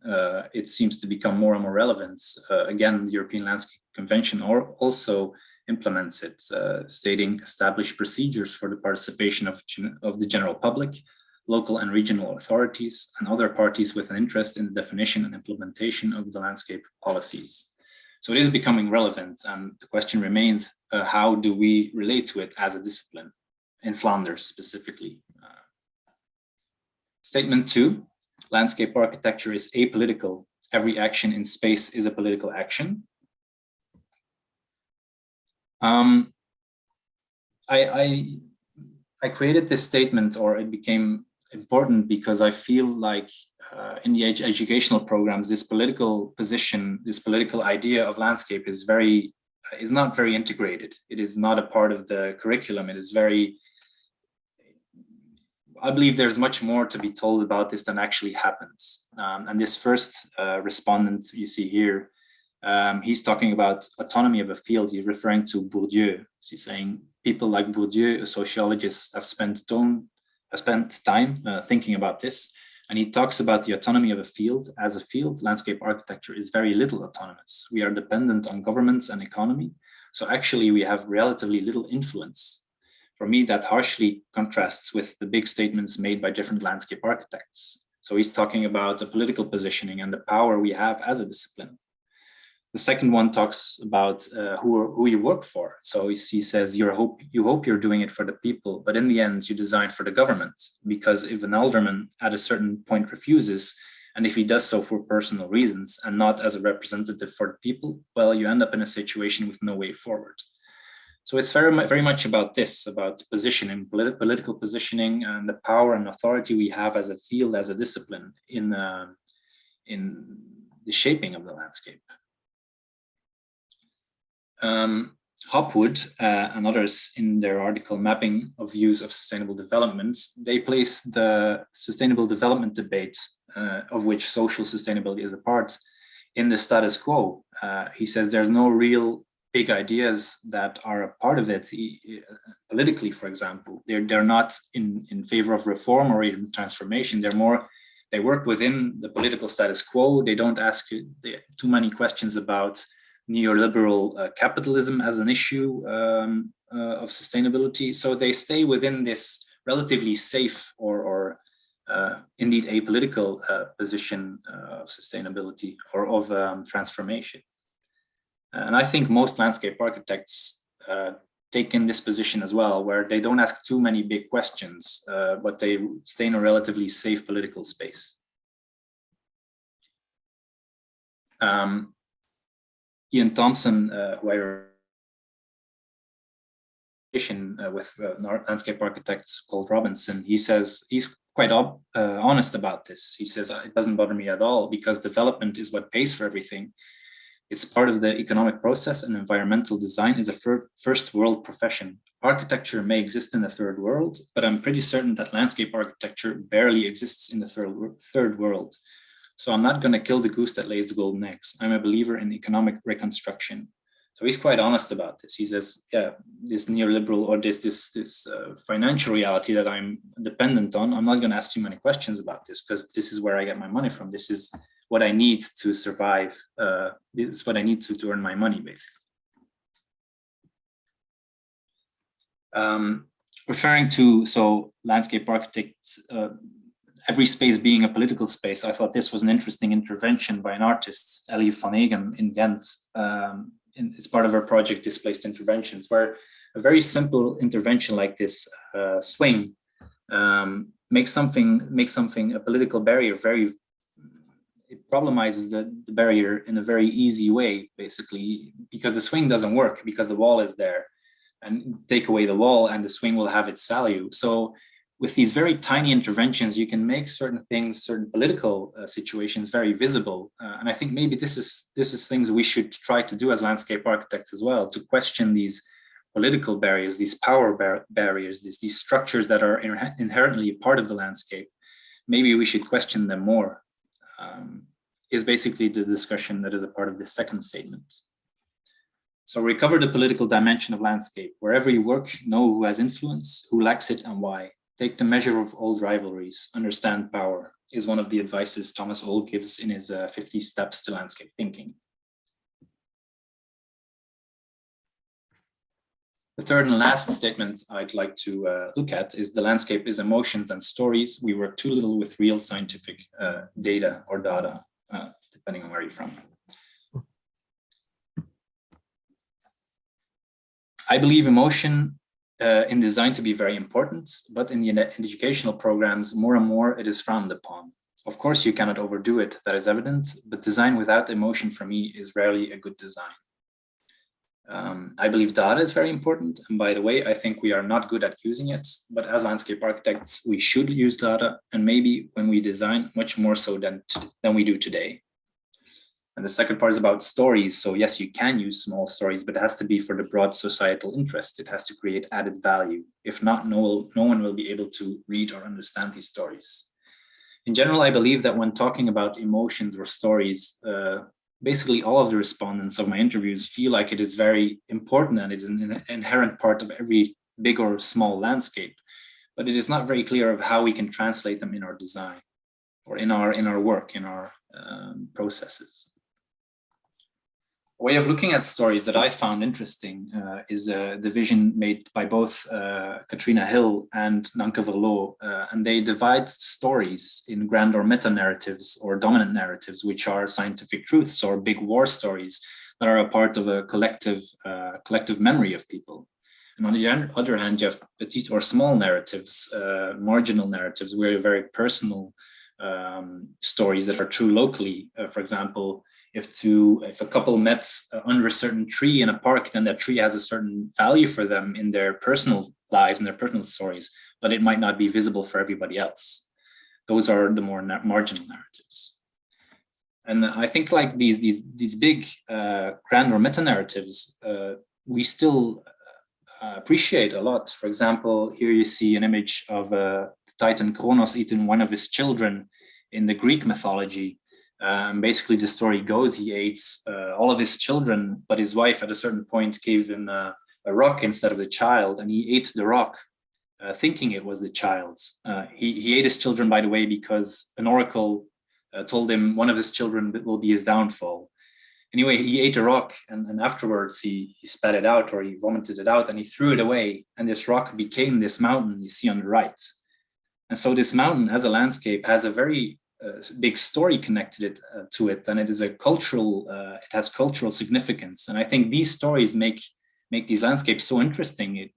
it seems to become more and more relevant. Again, the European Landscape Convention also implements it, stating established procedures for the participation of the general public, local and regional authorities, and other parties with an interest in the definition and implementation of the landscape policies. So it is becoming relevant, and the question remains, how do we relate to it as a discipline, in Flanders specifically? Statement 2, landscape architecture is apolitical. every action in space is a political action. I created this statement, or it became important because I feel like in the educational programs, this political position, this political idea of landscape is not very integrated. It is not a part of the curriculum. It is very, I believe there's much more to be told about this than actually happens. And this first respondent you see here, he's talking about autonomy of a field. He's referring to Bourdieu. He's saying people like Bourdieu, a sociologist, have spent time thinking about this. And he talks about the autonomy of a field. As a field, landscape architecture is very little autonomous. We are dependent on governments and economy. So actually we have relatively little influence. For me, that harshly contrasts with the big statements made by different landscape architects. So he's talking about the political positioning and the power we have as a discipline. The second one talks about who you work for. So he says, you hope you're doing it for the people, but in the end, you design for the government. Because if an alderman at a certain point refuses, and if he does so for personal reasons and not as a representative for the people, well, you end up in a situation with no way forward. So it's very much about this, about positioning, political positioning, and the power and authority we have as a field, as a discipline in the shaping of the landscape. Hopwood and others in their article Mapping of Views of Sustainable Development, they place the sustainable development debate, of which social sustainability is a part, in the status quo. He says there's no real big ideas that are a part of it, politically, for example. They're not in favor of reform or even transformation. They work within the political status quo. They don't ask too many questions about neoliberal capitalism as an issue of sustainability. So they stay within this relatively safe or indeed apolitical position of sustainability or of transformation. And I think most landscape architects take in this position as well, where they don't ask too many big questions, but they stay in a relatively safe political space. Ian Thompson, who I with landscape architects called Robinson, he says he's quite honest about this. He says it doesn't bother me at all because development is what pays for everything. It's part of the economic process, and environmental design is a first world profession. Architecture may exist in the third world, but I'm pretty certain that landscape architecture barely exists in the third world. So I'm not going to kill the goose that lays the golden eggs. I'm a believer in economic reconstruction. So he's quite honest about this. He says, yeah, this neoliberal or this financial reality that I'm dependent on, I'm not going to ask too many questions about this because this is where I get my money from. This is what I need to survive. It's what I need to earn my money, basically. Referring to landscape architects, every space being a political space, I thought this was an interesting intervention by an artist, Ellie van Egem in Ghent. It's part of her project Displaced Interventions, where a very simple intervention like this swing makes something a political barrier. It problematizes the barrier in a very easy way, basically, because the swing doesn't work because the wall is there, and take away the wall and the swing will have its value. So with these very tiny interventions, you can make certain things, certain political situations very visible. And I think maybe this is things we should try to do as landscape architects as well, to question these political barriers, these power barriers, these structures that are inherently part of the landscape. Maybe we should question them more, is basically the discussion that is a part of the second statement. So recover the political dimension of landscape. Wherever you work, know who has influence, who lacks it, and why. Take the measure of old rivalries, understand power, is one of the advices Thomas Old gives in his 50 Steps to Landscape Thinking. The third and last statement I'd like to look at is the landscape is emotions and stories. We work too little with real scientific data or data, depending on where you're from. I believe emotion in design to be very important, but in the educational programs, more and more it is frowned upon. Of course, you cannot overdo it, that is evident, but design without emotion for me is rarely a good design. I believe data is very important. And by the way, I think we are not good at using it, but as landscape architects, we should use data, and maybe when we design, much more so than we do today. And the second part is about stories. So yes, you can use small stories, but it has to be for the broad societal interest. It has to create added value. If not, no one will be able to read or understand these stories. In general, I believe that when talking about emotions or stories, basically all of the respondents of my interviews feel like it is very important and it is an inherent part of every big or small landscape, but it is not very clear of how we can translate them in our design or in our work, in our processes. A way of looking at stories that I found interesting is the vision made by both Katrina Hill and Nanke Verloo, and they divide stories in grand or meta-narratives or dominant narratives, which are scientific truths or big war stories that are a part of a collective memory of people. And on the other hand, you have petite or small narratives, marginal narratives, where very personal stories that are true locally. For example, if a couple met under a certain tree in a park, then that tree has a certain value for them in their personal lives and their personal stories, but it might not be visible for everybody else. Those are the more marginal narratives. And I think like these big grand or meta narratives, we still appreciate a lot. For example, here you see an image of the Titan Kronos eating one of his children in the Greek mythology. Basically, the story goes, he ate all of his children, but his wife at a certain point gave him a rock instead of the child, and he ate the rock, thinking it was the child's. He ate his children, by the way, because an oracle told him one of his children will be his downfall. Anyway, he ate a rock, and afterwards he spat it out, or he vomited it out, and he threw it away, and this rock became this mountain you see on the right. And so this mountain, as a landscape, has a very big story connected to it, and it is it has cultural significance. And I think these stories make these landscapes so interesting,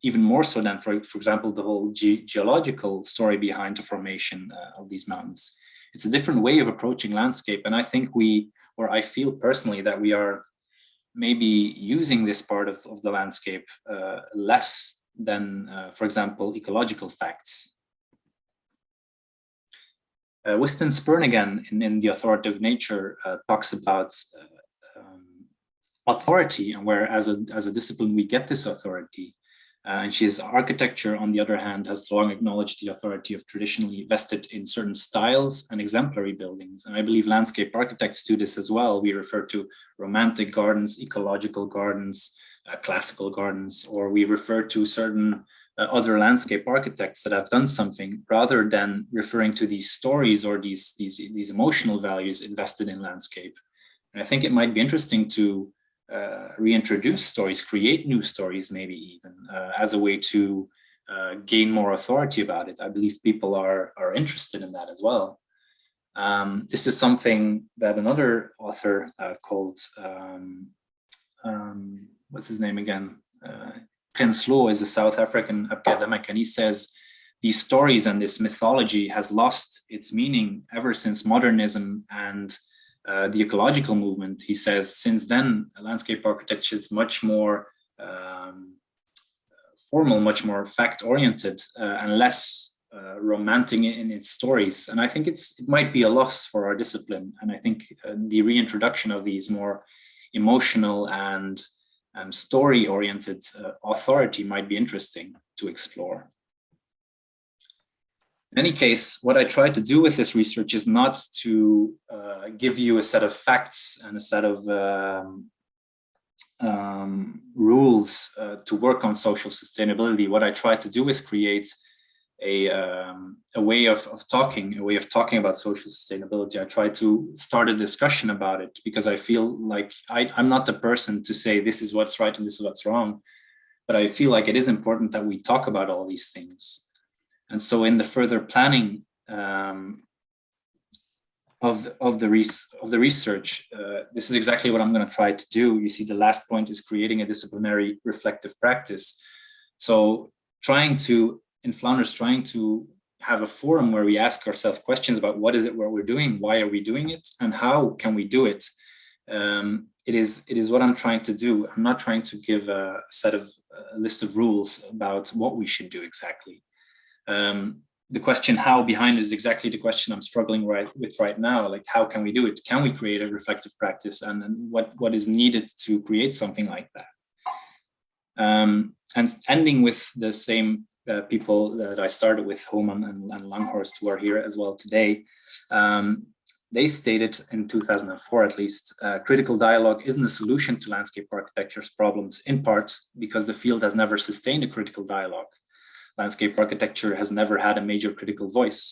even more so than, for example, the whole geological story behind the formation of these mountains. It's a different way of approaching landscape, and I think I feel personally that we are maybe using this part of the landscape less than, for example, ecological facts. Wiston Spurnigan in The Authoritative Nature talks about authority and where as a discipline we get this authority. And she says architecture, on the other hand, has long acknowledged the authority of traditionally vested in certain styles and exemplary buildings. And I believe landscape architects do this as well. We refer to romantic gardens, ecological gardens, classical gardens, or we refer to certain other landscape architects that have done something, rather than referring to these stories or these emotional values invested in landscape. And I think it might be interesting to reintroduce stories, create new stories, maybe even as a way to gain more authority about it. I believe people are interested in that as well. This is something that another author called, what's his name again? Prinsloo is a South African academic, and he says these stories and this mythology has lost its meaning ever since modernism and the ecological movement. He says since then, landscape architecture is much more formal, much more fact-oriented, and less romantic in its stories. And I think it might be a loss for our discipline. And I think the reintroduction of these more emotional and story-oriented authority might be interesting to explore. In any case, what I try to do with this research is not to give you a set of facts and a set of rules to work on social sustainability. What I try to do is create a way of talking about social sustainability. I try to start a discussion about it because I feel like I'm not the person to say this is what's right and this is what's wrong, but I feel like it is important that we talk about all these things. And so in the further planning of the research, this is exactly what I'm going to try to do. You see, the last point is creating a disciplinary reflective practice. So in Flanders, trying to have a forum where we ask ourselves questions about what is it what we're doing, why are we doing it, and how can we do it. It is what I'm trying to do. I'm not trying to give a list of rules about what we should do exactly. The question how behind is exactly the question I'm struggling with right now. Like, how can we do it? Can we create a reflective practice, and what is needed to create something like that? And ending with the same people that I started with, Hohmann and Langhorst, who are here as well today. They stated in 2004, at least, critical dialogue isn't a solution to landscape architecture's problems, in part because the field has never sustained a critical dialogue. Landscape architecture has never had a major critical voice.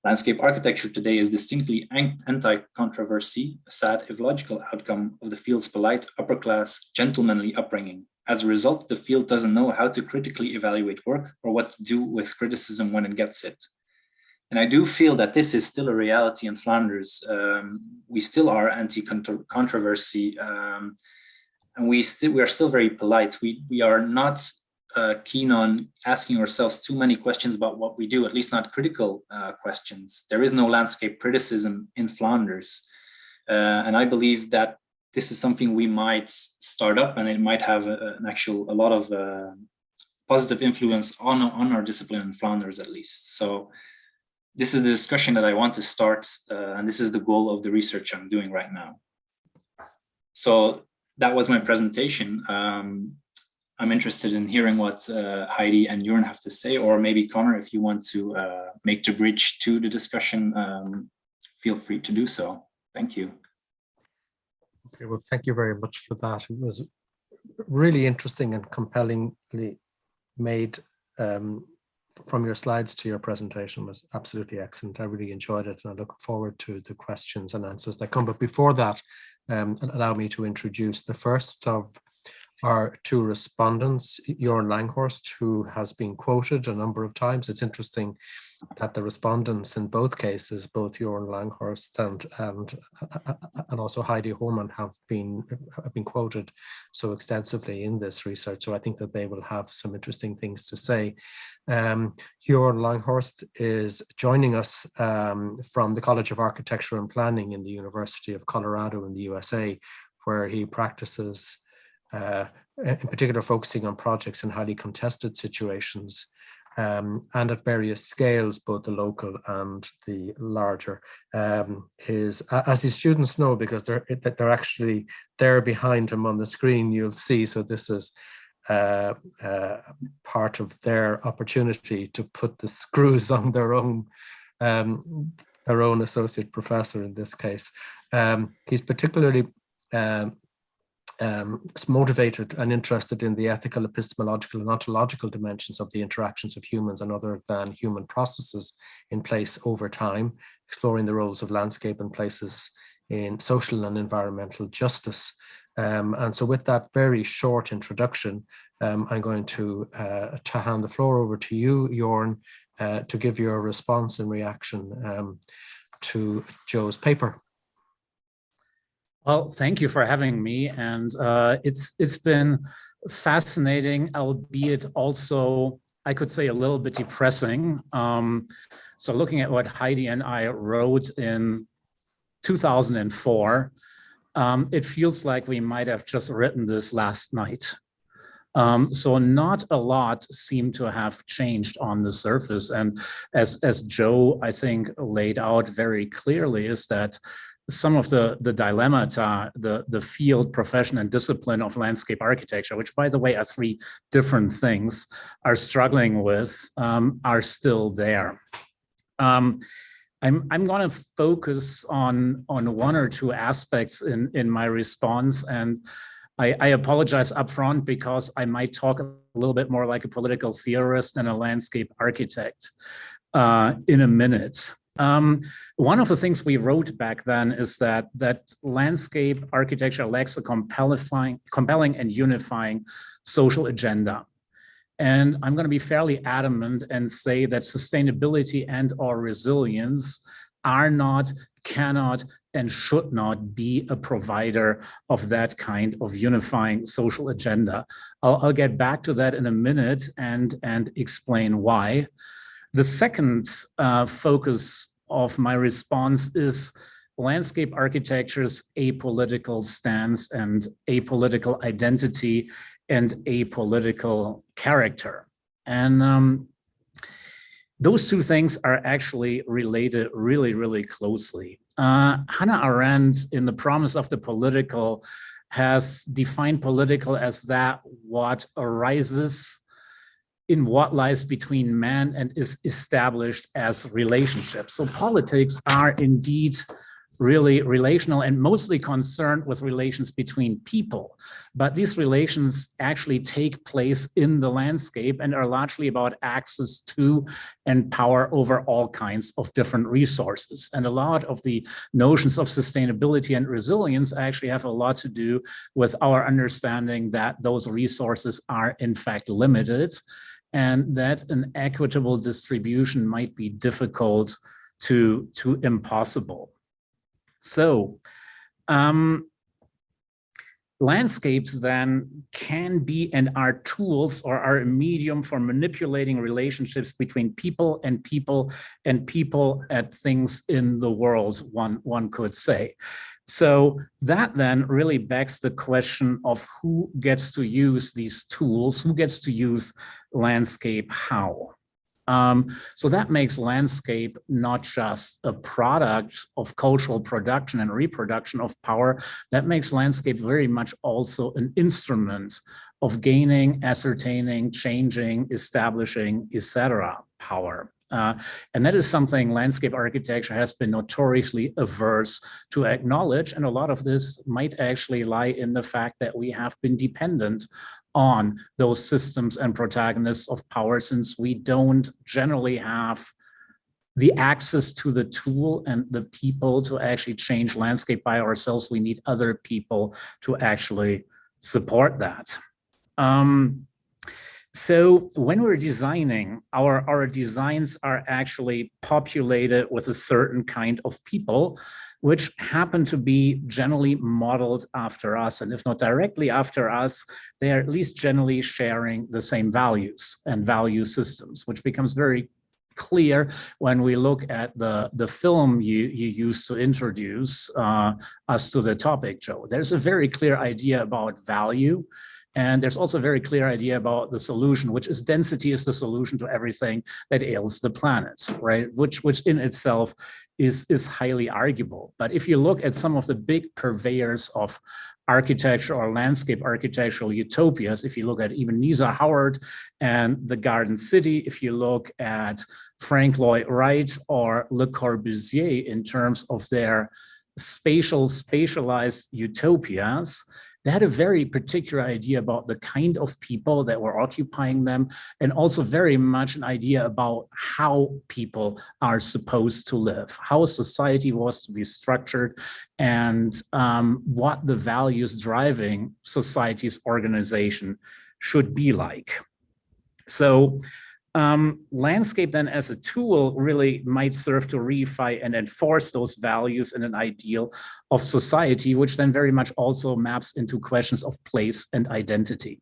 Landscape architecture today is distinctly anti-controversy, a sad, if logical outcome of the field's polite, upper-class, gentlemanly upbringing. As a result, the field doesn't know how to critically evaluate work or what to do with criticism when it gets it. And I do feel that this is still a reality in Flanders. We still are anti-controversy, and we are still very polite. We are not keen on asking ourselves too many questions about what we do, at least not critical questions. There is no landscape criticism in Flanders. And I believe that this is something we might start up, and it might have a lot of positive influence on our discipline in Flanders, at least. So this is the discussion that I want to start, and this is the goal of the research I'm doing right now. So that was my presentation. I'm interested in hearing what Heidi and Joern have to say, or maybe Connor, if you want to make the bridge to the discussion, feel free to do so. Thank you. Okay, well, thank you very much for that. It was really interesting and compellingly made. From your slides to your presentation was absolutely excellent. I really enjoyed it, and I look forward to the questions and answers that come. But before that, allow me to introduce the first of our two respondents, Joern Langhorst, who has been quoted a number of times. It's interesting that the respondents in both cases, both Joern Langhorst and also Heidi Hohmann, have been quoted so extensively in this research. So I think that they will have some interesting things to say. Joern Langhorst is joining us from the College of Architecture and Planning in the University of Colorado in the USA, where he practices in particular focusing on projects in highly contested situations and at various scales, both the local and the larger. As his students know, because they're actually there behind him on the screen, you'll see. So this is part of their opportunity to put the screws on their own associate professor in this case. He's particularly motivated and interested in the ethical, epistemological, and ontological dimensions of the interactions of humans and other than human processes in place over time, exploring the roles of landscape and places in social and environmental justice. And so with that very short introduction, I'm going to hand the floor over to you, Joern, to give your response and reaction to Joe's paper. Well, thank you for having me, and it's been fascinating, albeit also, I could say, a little bit depressing. So looking at what Heidi and I wrote in 2004, it feels like we might have just written this last night. So not a lot seemed to have changed on the surface, and as Joe, I think, laid out very clearly, is that some of the dilemmata, the field, profession, and discipline of landscape architecture, which, by the way, are three different things, are struggling with, are still there. I'm going to focus on one or two aspects in my response, and I apologize upfront because I might talk a little bit more like a political theorist than a landscape architect in a minute. One of the things we wrote back then is that landscape architecture lacks a compelling and unifying social agenda. And I'm going to be fairly adamant and say that sustainability and/or resilience are not, cannot, and should not be a provider of that kind of unifying social agenda. I'll get back to that in a minute and explain why. The second focus of my response is landscape architecture's apolitical stance and apolitical identity and apolitical character. And those two things are actually related really, really closely. Hannah Arendt, in The Promise of the Political, has defined political as that what arises in what lies between man and is established as relationships. So politics are indeed really relational and mostly concerned with relations between people. But these relations actually take place in the landscape and are largely about access to and power over all kinds of different resources. And a lot of the notions of sustainability and resilience actually have a lot to do with our understanding that those resources are in fact limited and that an equitable distribution might be difficult to impossible. So landscapes then can be and are tools or are a medium for manipulating relationships between people and people and people at things in the world, one could say. So that then really begs the question of who gets to use these tools, who gets to use landscape how. So that makes landscape not just a product of cultural production and reproduction of power, that makes landscape very much also an instrument of gaining, ascertaining, changing, establishing, etc. power. And that is something landscape architecture has been notoriously averse to acknowledge. And a lot of this might actually lie in the fact that we have been dependent on those systems and protagonists of power, since we don't generally have the access to the tool and the people to actually change landscape by ourselves. We need other people to actually support that. So when we're designing, our designs are actually populated with a certain kind of people, which happen to be generally modeled after us. And if not directly after us, they are at least generally sharing the same values and value systems, which becomes very clear when we look at the film you used to introduce us to the topic, Joe. There's a very clear idea about value. And there's also a very clear idea about the solution, which is density is the solution to everything that ails the planet, right? Which in itself is highly arguable. But if you look at some of the big purveyors of architecture or landscape architectural utopias, if you look at even Nisa Howard and the Garden City, if you look at Frank Lloyd Wright or Le Corbusier in terms of their spatialized utopias, they had a very particular idea about the kind of people that were occupying them, and also very much an idea about how people are supposed to live, how a society was to be structured, and what the values driving society's organization should be like. So landscape then as a tool really might serve to reify and enforce those values in an ideal of society, which then very much also maps into questions of place and identity,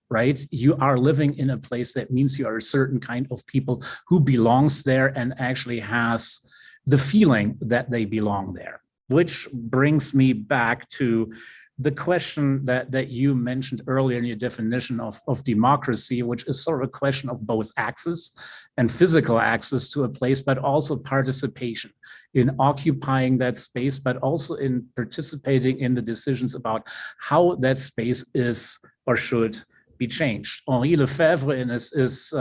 right? You are living in a place that means you are a certain kind of people who belongs there and actually has the feeling that they belong there, which brings me back to the question that you mentioned earlier in your definition of democracy, which is sort of a question of both access and physical access to a place, but also participation in occupying that space, but also in participating in the decisions about how that space is or should be changed. Henri Lefebvre in his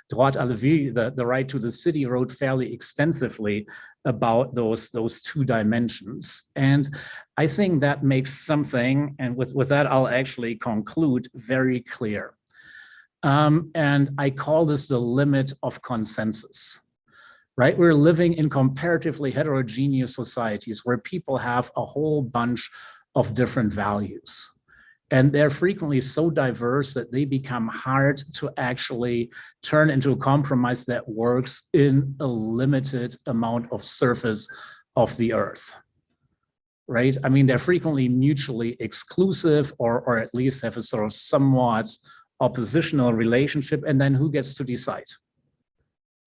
Droit à la Ville, the right to the city, wrote fairly extensively about those two dimensions. And I think that makes something, and with that, I'll actually conclude, very clear. And I call this the limit of consensus, right? We're living in comparatively heterogeneous societies where people have a whole bunch of different values. And they're frequently so diverse that they become hard to actually turn into a compromise that works in a limited amount of surface of the earth, right? I mean, they're frequently mutually exclusive or at least have a sort of somewhat oppositional relationship. And then who gets to decide?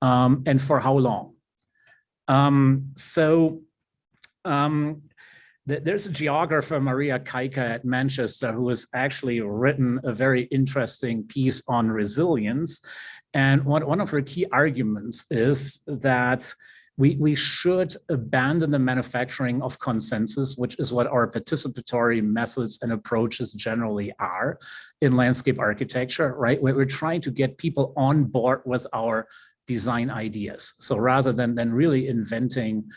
and for how long? There's a geographer, Maria Kaika at Manchester, who has actually written a very interesting piece on resilience. And one of her key arguments is that we should abandon the manufacturing of consensus, which is what our participatory methods and approaches generally are in landscape architecture, right? We're trying to get people on board with our design ideas. So rather than really inventing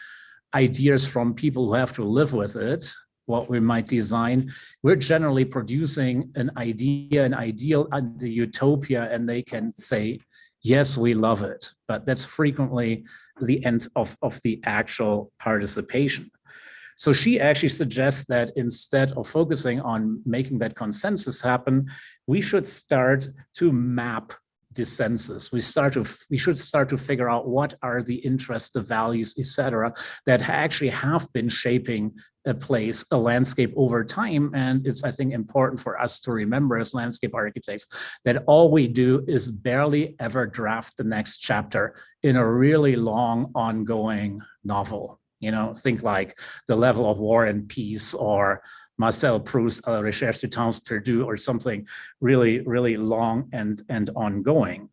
ideas from people who have to live with it, what we might design, we're generally producing an idea, an ideal, the utopia, and they can say, yes, we love it. But that's frequently the end of the actual participation. So she actually suggests that instead of focusing on making that consensus happen, we should start to map dissensus. We should start to figure out what are the interests, the values, etc., that actually have been shaping a place, a landscape over time. And it's, I think, important for us to remember as landscape architects that all we do is barely ever draft the next chapter in a really long, ongoing novel. You know, think like The Level of War and Peace, or Marcel Proust's Recherche du Temps Perdu, or something really, really long and ongoing.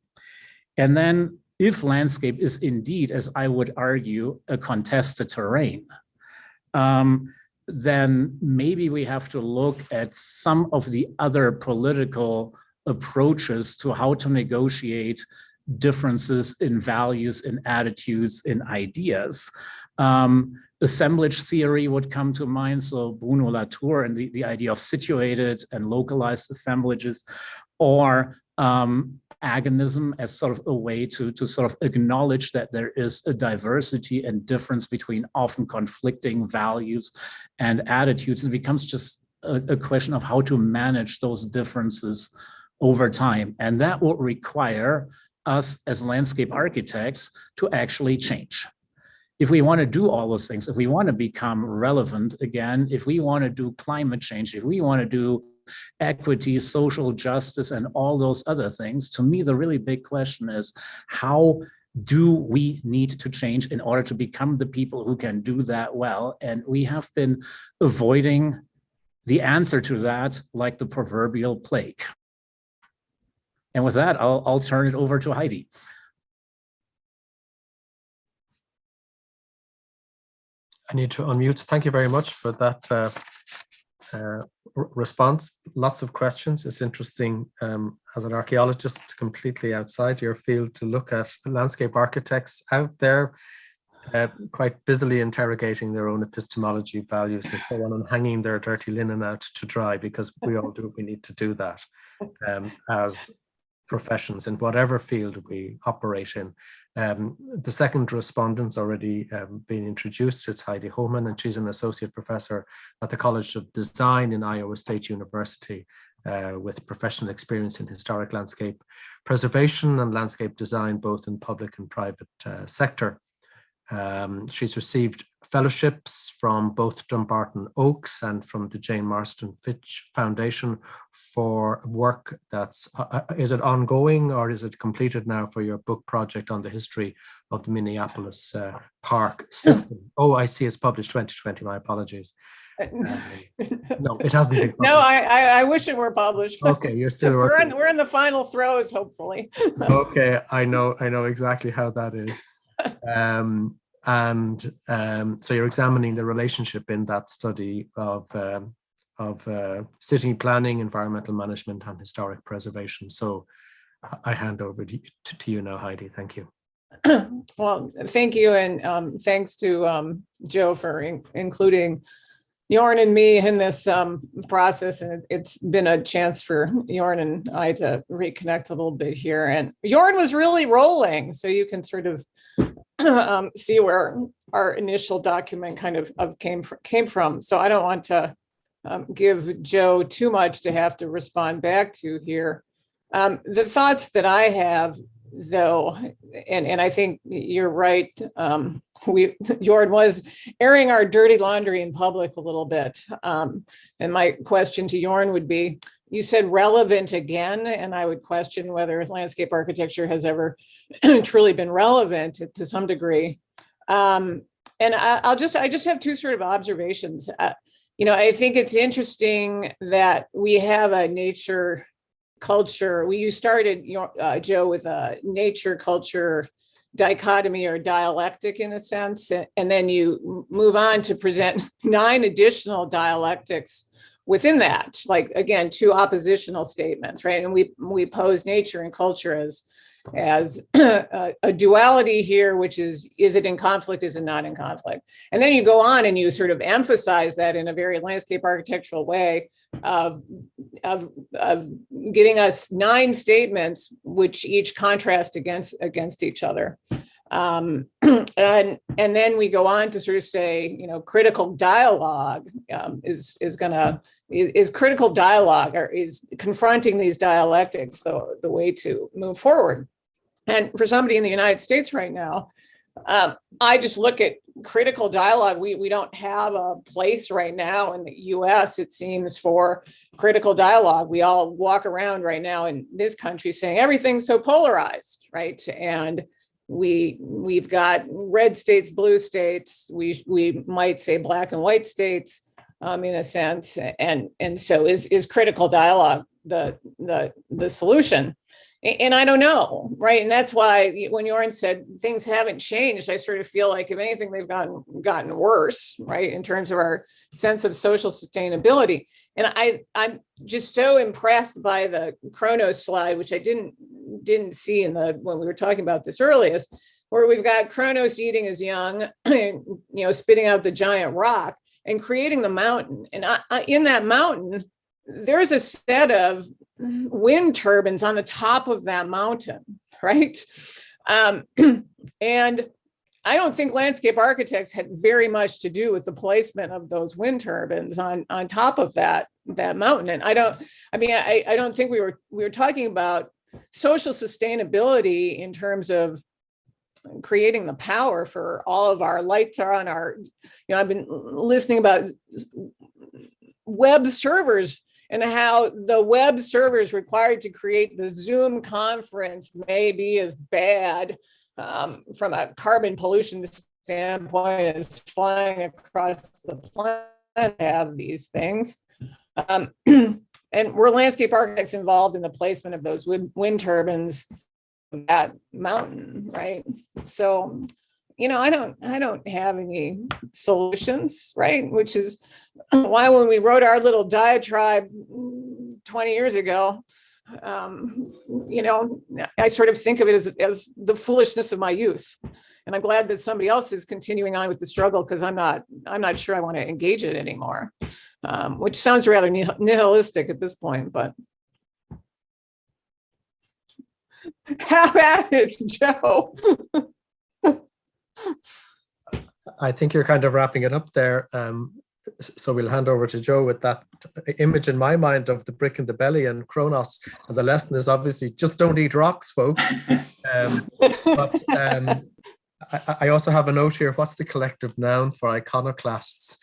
And then if landscape is indeed, as I would argue, a contested terrain, then maybe we have to look at some of the other political approaches to how to negotiate differences in values, in attitudes, in ideas. Assemblage theory would come to mind, so Bruno Latour and the idea of situated and localized assemblages, or agonism as sort of a way to sort of acknowledge that there is a diversity and difference between often conflicting values and attitudes. It becomes just a question of how to manage those differences over time. And that will require us as landscape architects to actually change. If we want to do all those things, if we want to become relevant again, if we want to do climate change, if we want to do equity, social justice, and all those other things, to me, the really big question is, how do we need to change in order to become the people who can do that well? And we have been avoiding the answer to that like the proverbial plague. And with that, I'll turn it over to Heidi. I need to unmute. Thank you very much for that response. Lots of questions. It's interesting as an archaeologist, completely outside your field, to look at landscape architects out there quite busily interrogating their own epistemology, values, and so on, and hanging their dirty linen out to dry, because we all do. We need to do that as professions in whatever field we operate in. The second respondent's already been introduced. It's Heidi Hohmann, and she's an associate professor at the College of Design in Iowa State University with professional experience in historic landscape preservation and landscape design, both in public and private sector. She's received fellowships from both Dumbarton Oaks and from the Jane Marston Fitch Foundation for work that's, is it ongoing or is it completed now, for your book project on the history of the Minneapolis park system? Oh, I see, it's published 2020, my apologies. No, it hasn't been published. No, I wish it were published. Okay, you're still working. We're in the final throes, hopefully. Okay, I know exactly how that is. So you're examining the relationship in that study of city planning, environmental management, and historic preservation. So I hand over to you now, Heidi. Thank you. Well, thank you, and thanks to Joe for including Joern and me in this process, and it's been a chance for Joern and I to reconnect a little bit here. And Joern was really rolling, so you can sort of see where our initial document kind of came from. So I don't want to give Joe too much to have to respond back to here. The thoughts that I have, though, and I think you're right, Joern was airing our dirty laundry in public a little bit. And my question to Joern would be, you said relevant again, and I would question whether landscape architecture has ever truly been relevant to some degree. And I just have two sort of observations. I think it's interesting that we have a nature culture. You started, Joe, with a nature culture dichotomy or dialectic in a sense, and then you move on to present 9 additional dialectics within that, like, again, 2 oppositional statements, right? And we pose nature and culture as a duality here, which is it in conflict, is it not in conflict? And then you go on and you sort of emphasize that in a very landscape architectural way of giving us 9 statements, which each contrast against each other. And then we go on to sort of say, critical dialogue is critical dialogue, or is confronting these dialectics the way to move forward. And for somebody in the United States right now, I just look at critical dialogue. We don't have a place right now in the US, it seems, for critical dialogue. We all walk around right now in this country saying everything's so polarized, right? And we've got red states, blue states. We might say black and white states, in a sense. And so is critical dialogue the solution? And I don't know, right? And that's why when Joern said things haven't changed, I sort of feel like, if anything, they've gotten worse, right, in terms of our sense of social sustainability. And I'm just so impressed by the Kronos slide, which I didn't see when we were talking about this earliest, where we've got Kronos eating his young, spitting out the giant rock and creating the mountain. And in that mountain, there's a set of wind turbines on the top of that mountain, right? And I don't think landscape architects had very much to do with the placement of those wind turbines on top of that mountain. And I don't think we were talking about social sustainability in terms of creating the power for all of our lights are on our, I've been listening about web servers and how the web servers required to create the Zoom conference may be as bad from a carbon pollution standpoint as flying across the planet have these things. And we're landscape architects involved in the placement of those wind turbines at mountain, right? So, I don't have any solutions, right? Which is why when we wrote our little diatribe 20 years ago, I sort of think of it as the foolishness of my youth. And I'm glad that somebody else is continuing on with the struggle, because I'm not sure I want to engage it anymore, which sounds rather nihilistic at this point, but. Have at it, Joe. I think you're kind of wrapping it up there. So we'll hand over to Joe with that image in my mind of the brick in the belly and Kronos. And the lesson is obviously just don't eat rocks, folks. I also have a note here. What's the collective noun for iconoclasts?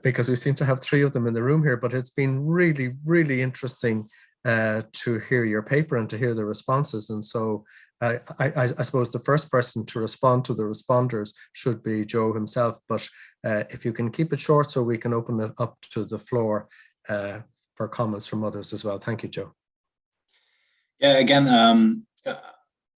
Because we seem to have 3 of them in the room here, but it's been really, really interesting to hear your paper and to hear the responses. And so I suppose the first person to respond to the responders should be Joe himself, but if you can keep it short so we can open it up to the floor for comments from others as well. Thank you, Joe. Yeah, again,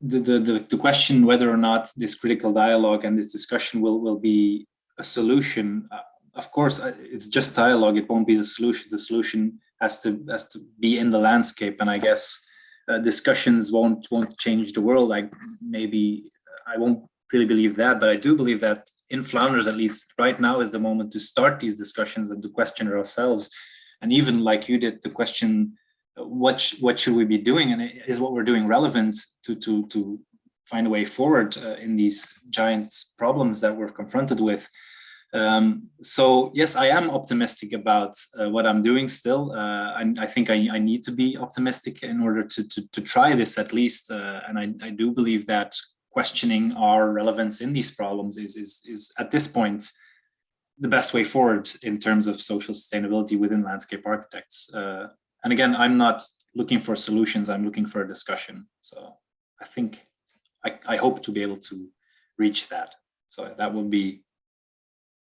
the question whether or not this critical dialogue and this discussion will be a solution, of course, it's just dialogue. It won't be the solution. The solution has to be in the landscape, and I guess discussions won't change the world. Maybe I won't really believe that, but I do believe that in Flanders, at least right now, is the moment to start these discussions and to question ourselves. And even like you did, the question, what should we be doing, and is what we're doing relevant to find a way forward in these giant problems that we're confronted with. So yes, I am optimistic about what I'm doing still. And I think I need to be optimistic in order to try this at least. And I do believe that questioning our relevance in these problems is at this point the best way forward in terms of social sustainability within landscape architects. And again, I'm not looking for solutions, I'm looking for a discussion. So I think I hope to be able to reach that. So that will be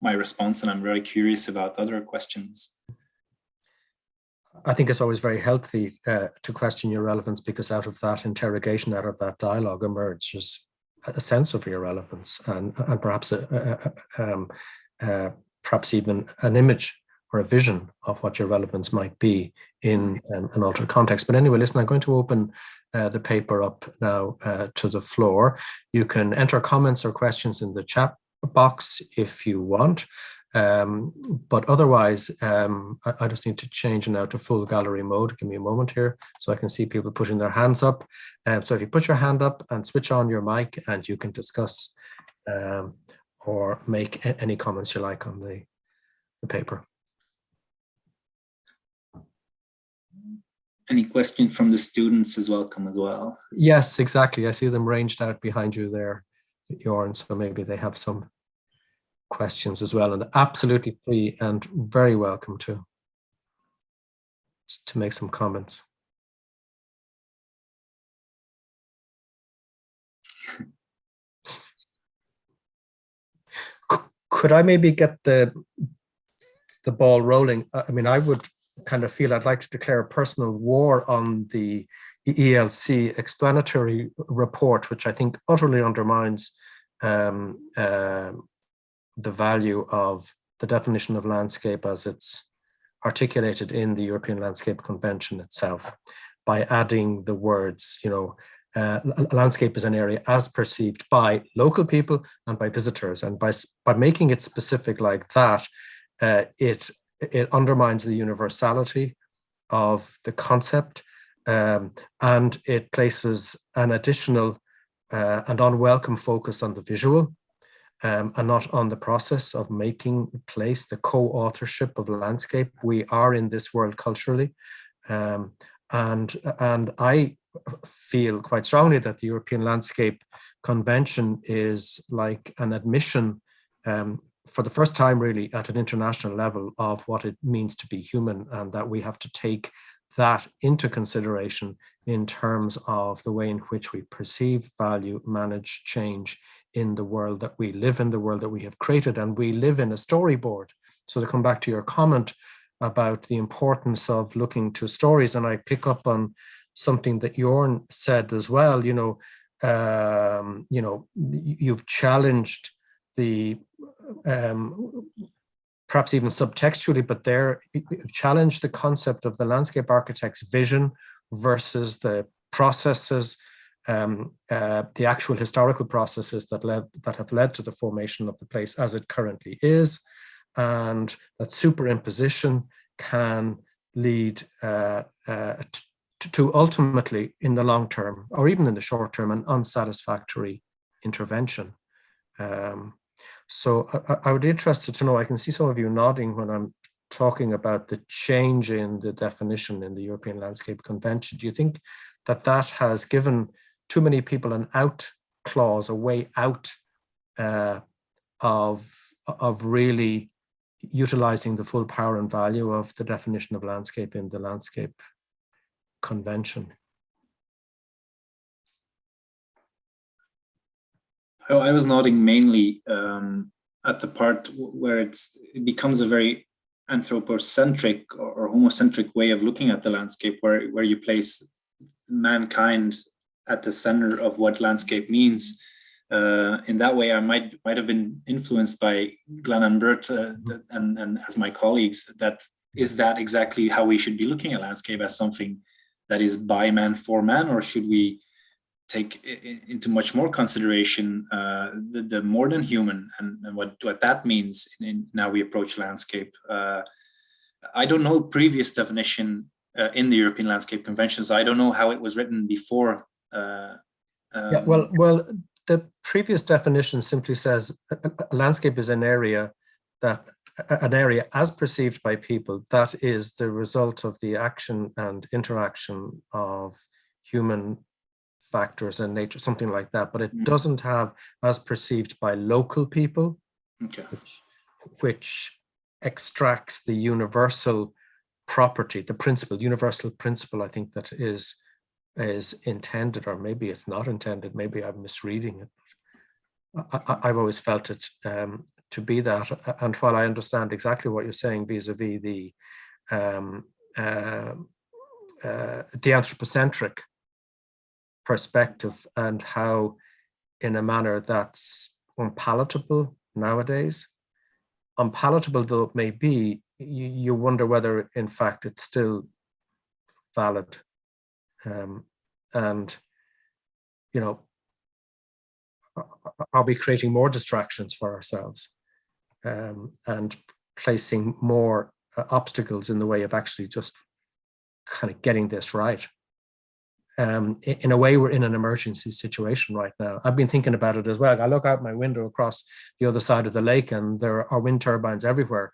my response, and I'm very curious about other questions. I think it's always very healthy to question your relevance, because out of that interrogation, out of that dialogue emerges a sense of your relevance, and perhaps perhaps even an image or a vision of what your relevance might be in an altered context. But anyway, listen, I'm going to open the paper up now to the floor. You can enter comments or questions in the chat box if you want. But otherwise, I just need to change now to full gallery mode. Give me a moment here so I can see people putting their hands up. So if you put your hand up and switch on your mic, and you can discuss or make any comments you like on the paper. Any question from the students is welcome as well. Yes, exactly. I see them ranged out behind you there, Joern, so maybe they have some questions as well, and absolutely free and very welcome to make some comments. Could I maybe get the ball rolling? I mean, I would kind of feel I'd like to declare a personal war on the ELC explanatory report, which I think utterly undermines the value of the definition of landscape as it's articulated in the European Landscape Convention itself, by adding the words, landscape is an area as perceived by local people and by visitors. And by making it specific like that, it undermines the universality of the concept, and it places an additional and unwelcome focus on the visual, and not on the process of making place, the co-authorship of landscape. We are in this world culturally, and I feel quite strongly that the European Landscape Convention is like an admission, for the first time really at an international level, of what it means to be human, and that we have to take that into consideration in terms of the way in which we perceive, value, manage, change in the world that we live in, the world that we have created, and we live in a storyboard. So to come back to your comment about the importance of looking to stories, and I pick up on something that Joern said as well, you've challenged the, perhaps even subtextually, but there challenged the concept of the landscape architect's vision versus the processes, the actual historical processes that have led to the formation of the place as it currently is, and that superimposition can lead to ultimately, in the long term, or even in the short term, an unsatisfactory intervention. So I would be interested to know, I can see some of you nodding when I'm talking about the change in the definition in the European Landscape Convention. Do you think that that has given too many people an out clause, a way out of really utilizing the full power and value of the definition of landscape in the Landscape Convention? Oh, I was nodding mainly at the part where it becomes a very anthropocentric or homocentric way of looking at the landscape, where you place mankind at the center of what landscape means. In that way, I might have been influenced by Glenn and Bert and as my colleagues. That is that exactly how we should be looking at landscape, as something that is by man for man, or should we take into much more consideration the more than human and what that means in how we approach landscape? I don't know previous definition in the European Landscape Convention, so I don't know how it was written before. Well, the previous definition simply says a landscape is an area as perceived by people that is the result of the action and interaction of human factors and nature, something like that, but it doesn't have as perceived by local people, which extracts the universal property, the principle, universal principle, I think that is intended, or maybe it's not intended, maybe I'm misreading it. I've always felt it to be that. And while I understand exactly what you're saying vis-a-vis the anthropocentric perspective and how, in a manner that's unpalatable nowadays, unpalatable though it may be, you wonder whether, in fact, it's still valid. And, you know, are we creating more distractions for ourselves and placing more obstacles in the way of actually just kind of getting this right? In a way, we're in an emergency situation right now. I've been thinking about it as well. I look out my window across the other side of the lake and there are wind turbines everywhere.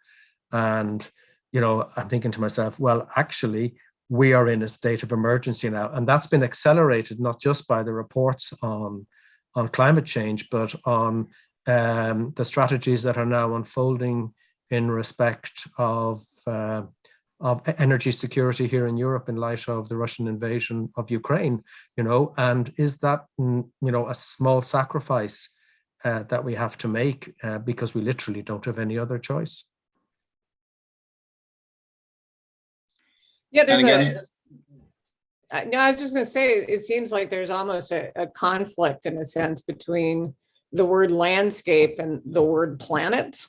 And, you know, I'm thinking to myself, well, actually, we are in a state of emergency now. And that's been accelerated not just by the reports on climate change, but on the strategies that are now unfolding in respect of energy security here in Europe in light of the Russian invasion of Ukraine, you know. And is that, you know, a small sacrifice that we have to make because we literally don't have any other choice? Yeah, there's no, I was just going to say, it seems like there's almost a conflict in a sense between the word landscape and the word planet,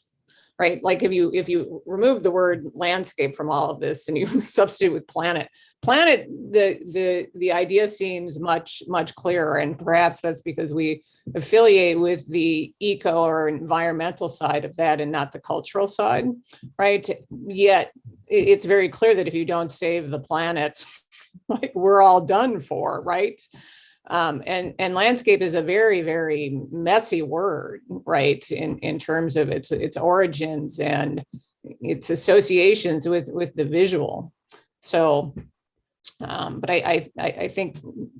right? Like if you remove the word landscape from all of this and you substitute with planet, the idea seems much clearer, and perhaps that's because we affiliate with the eco or environmental side of that and not the cultural side, right? Yet it's very clear that if you don't save the planet, like we're all done for, right? And landscape is a very, very messy word, right? In terms of its origins and its associations with the visual. So, but I think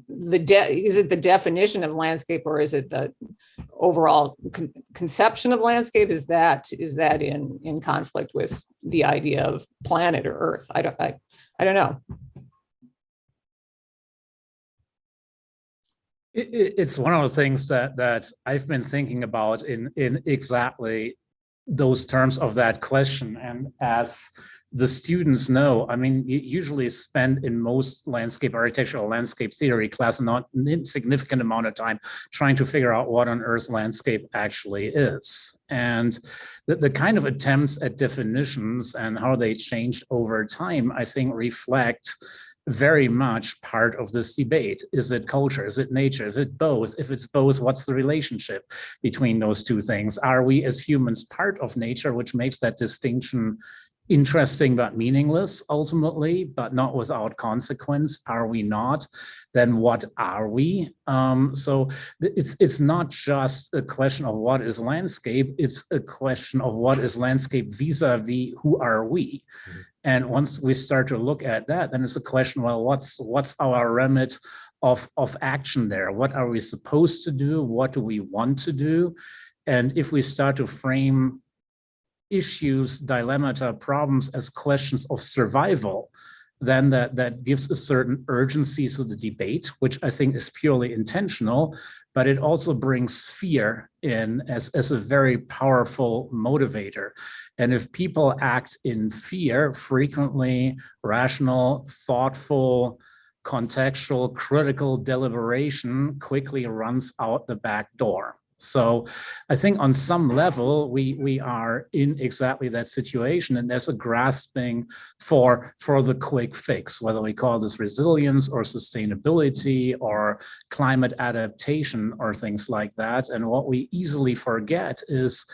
is it the definition of landscape, or is it the overall conception of landscape? Is that in conflict with the idea of planet or Earth? I don't know. It's one of the things that I've been thinking about in exactly those terms of that question. And as the students know, I mean, you usually spend in most landscape architecture or landscape theory class not an insignificant amount of time trying to figure out what on earth landscape actually is. And the kind of attempts at definitions and how they changed over time, I think, reflect very much part of this debate. Is it culture? Is it nature? Is it both? If it's both, what's the relationship between those two things? Are we as humans part of nature, which makes that distinction interesting but meaningless ultimately, but not without consequence? Are we not? Then what are we? So it's not just a question of what is landscape, it's a question of what is landscape vis-a-vis who are we? And once we start to look at that, then it's a question, well, what's our remit of action there? What are we supposed to do? What do we want to do? And if we start to frame issues, dilemmata, problems as questions of survival, then that gives a certain urgency to the debate, which I think is purely intentional, but it also brings fear in as a very powerful motivator. And if people act in fear, frequently rational, thoughtful, contextual, critical deliberation quickly runs out the back door. So I think on some level, we are in exactly that situation, and there's a grasping for the quick fix, whether we call this resilience or sustainability or climate adaptation or things like that. And what we easily forget is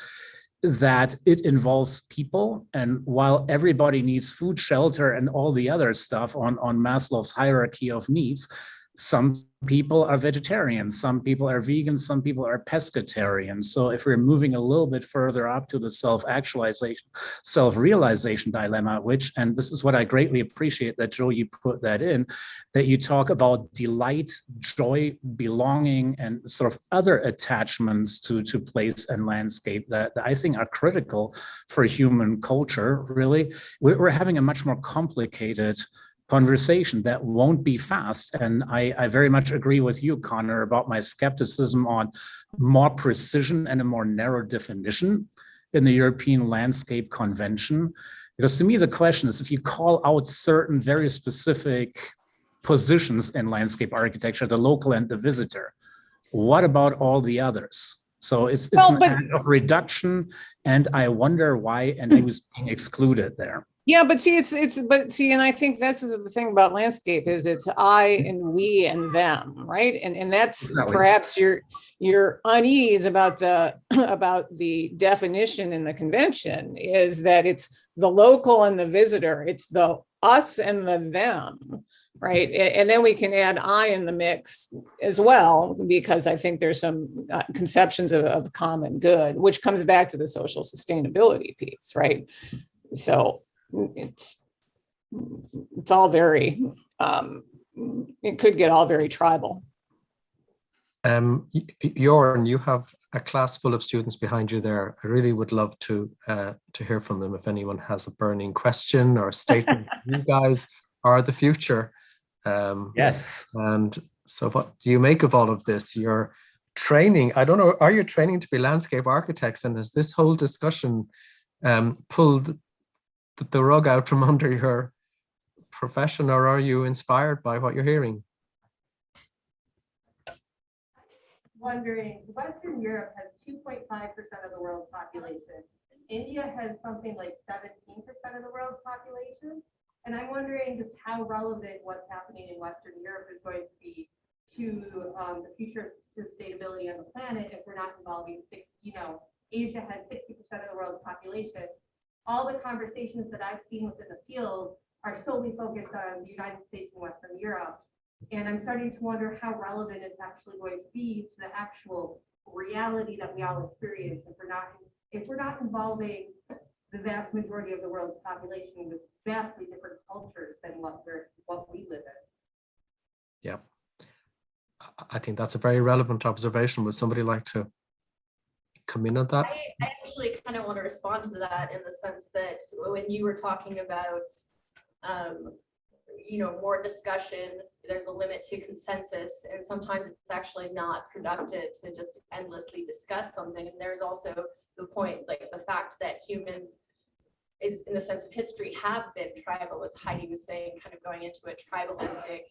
that it involves people. And while everybody needs food, shelter, and all the other stuff on Maslow's hierarchy of needs, Some people are vegetarians, some people are vegans, some people are pescatarians. So if we're moving a little bit further up to the self-actualization, self-realization dilemma, which, and this is what I greatly appreciate that, Joe, you put that in, that you talk about delight, joy, belonging, and sort of other attachments to place and landscape that I think are critical for human culture, really. We're having a much more complicated conversation that won't be fast. And I very much agree with you, Connor, about my skepticism on more precision and a more narrow definition in the European Landscape Convention. Because to me, the question is, if you call out certain very specific positions in landscape architecture, the local and the visitor, what about all the others? So it's an act of reduction, and I wonder why and who's being excluded there. Yeah, but see, and I think this is the thing about landscape is it's I and we and them, right? And that's perhaps your unease about the definition in the convention is that it's the local and the visitor, it's the us and the them, right? And then we can add I in the mix as well, because I think there's some conceptions of common good, which comes back to the social sustainability piece, right? So it's all very it could get all very tribal. Joern, you have a class full of students behind you there. I really would love to hear from them if anyone has a burning question or statement. You guys are the future. Yes. And so what do you make of all of this? You're training, I don't know, are you training to be landscape architects? And has this whole discussion pulled the rug out from under your profession, or are you inspired by what you're hearing? Wondering, Western Europe has 2.5% of the world's population. India has something like 17% of the world's population. And I'm wondering just how relevant what's happening in Western Europe is going to be to the future of sustainability on the planet if we're not involving Asia has 60% of the world's population. All the conversations that I've seen within the field are solely focused on the United States and Western Europe. And I'm starting to wonder how relevant it's actually going to be to the actual reality that we all experience if we're not involving the vast majority of the world's population with vastly different cultures than what we live in. Yeah, I think that's a very relevant observation. Would somebody like to come in on that? I actually kind of want to respond to that in the sense that when you were talking about more discussion, there's a limit to consensus, and sometimes it's actually not productive to just endlessly discuss something. And there's also the point, like the fact that humans, is in the sense of history, have been tribal, as Heidi was saying, kind of going into a tribalistic,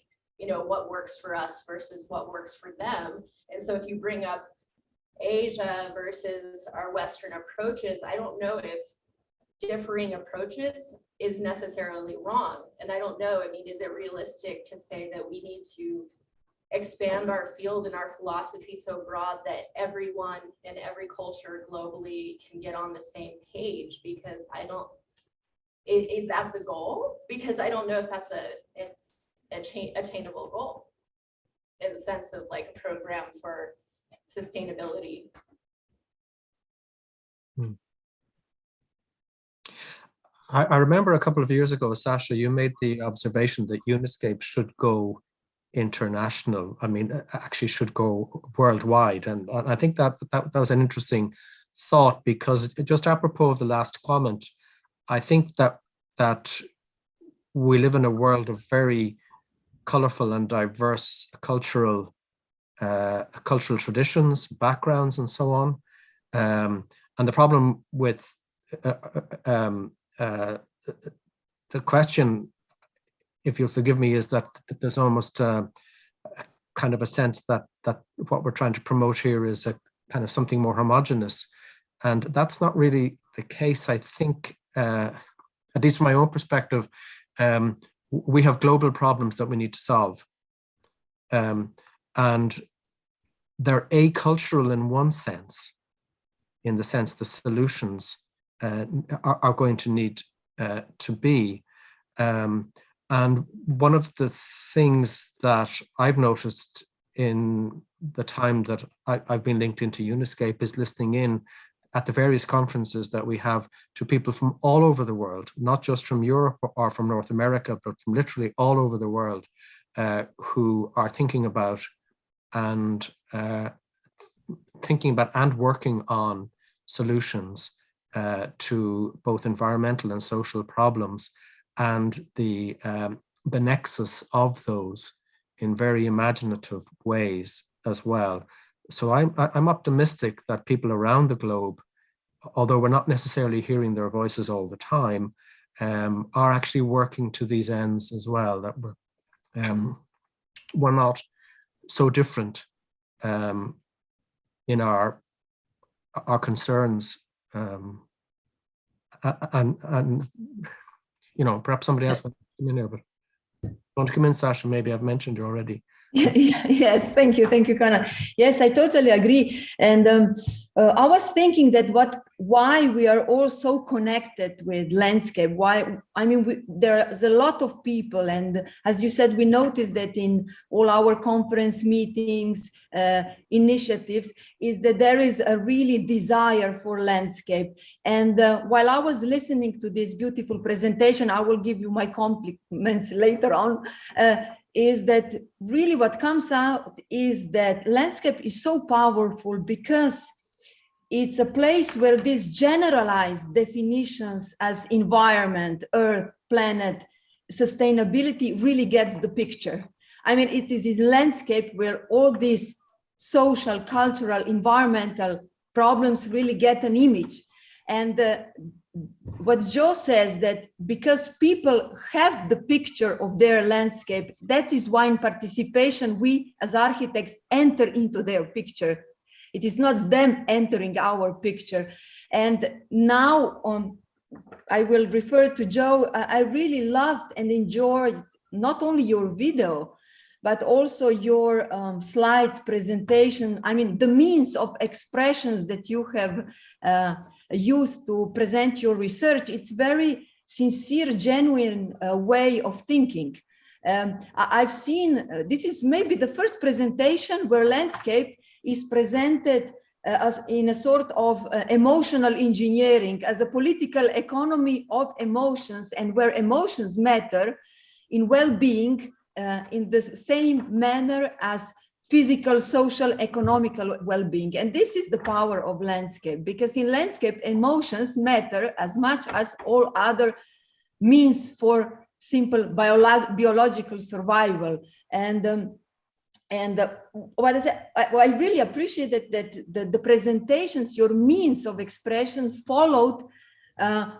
what works for us versus what works for them. And so if you bring up Asia versus our Western approaches, I don't know if differing approaches is necessarily wrong. And I don't know, is it realistic to say that we need to expand our field and our philosophy so broad that everyone in every culture globally can get on the same page? Because is that the goal? Because I don't know if that's it's attainable goal in the sense of like a program for sustainability. I remember a couple of years ago, Sasha, you made the observation that Uniscape should go international. Actually should go worldwide. And I think that was an interesting thought, because just apropos of the last comment, I think that we live in a world of very colorful and diverse cultural traditions, backgrounds, and so on. And the problem with the question, if you'll forgive me, is that there's almost kind of a sense that what we're trying to promote here is a kind of something more homogenous. And that's not really the case. I think, at least from my own perspective, we have global problems that we need to solve. And they're acultural in one sense, in the sense the solutions are going to need to be. And And one of the things that I've noticed in the time that I've been linked into Uniscape is listening in at the various conferences that we have to people from all over the world, not just from Europe or from North America, but from literally all over the world, who are thinking about and working on solutions to both environmental and social problems, and the nexus of those in very imaginative ways as well. So I'm optimistic that people around the globe, although we're not necessarily hearing their voices all the time, are actually working to these ends as well, that we're not so different in our concerns. And you know, perhaps somebody else wants to come in here, but want to come in, Sasha? Maybe I've mentioned you already. Yes, thank you, Conor. Yes, I totally agree. And I was thinking that why we are all so connected with landscape. Why? I mean, there's a lot of people, and as you said, we noticed that in all our conference meetings, initiatives, is that there is a really desire for landscape. And while I was listening to this beautiful presentation, I will give you my compliments later on. Is that really what comes out is that landscape is so powerful because it's a place where these generalized definitions as environment, earth, planet, sustainability really gets the picture. I mean, it is in landscape where all these social, cultural, environmental problems really get an image. And what Joe says, that because people have the picture of their landscape, that is why in participation, we as architects enter into their picture. It is not them entering our picture. And now I will refer to Joe. I really loved and enjoyed not only your video, but also your slides presentation. I mean, the means of expressions that you have used to present your research, it's very sincere, genuine way of thinking. I've seen, this is maybe the first presentation where landscape is presented as in a sort of emotional engineering, as a political economy of emotions, and where emotions matter in well-being in the same manner as physical, social, economical well-being. And this is the power of landscape, because in landscape, emotions matter as much as all other means for simple biological survival. And what is it? I really appreciate that the presentations, your means of expression followed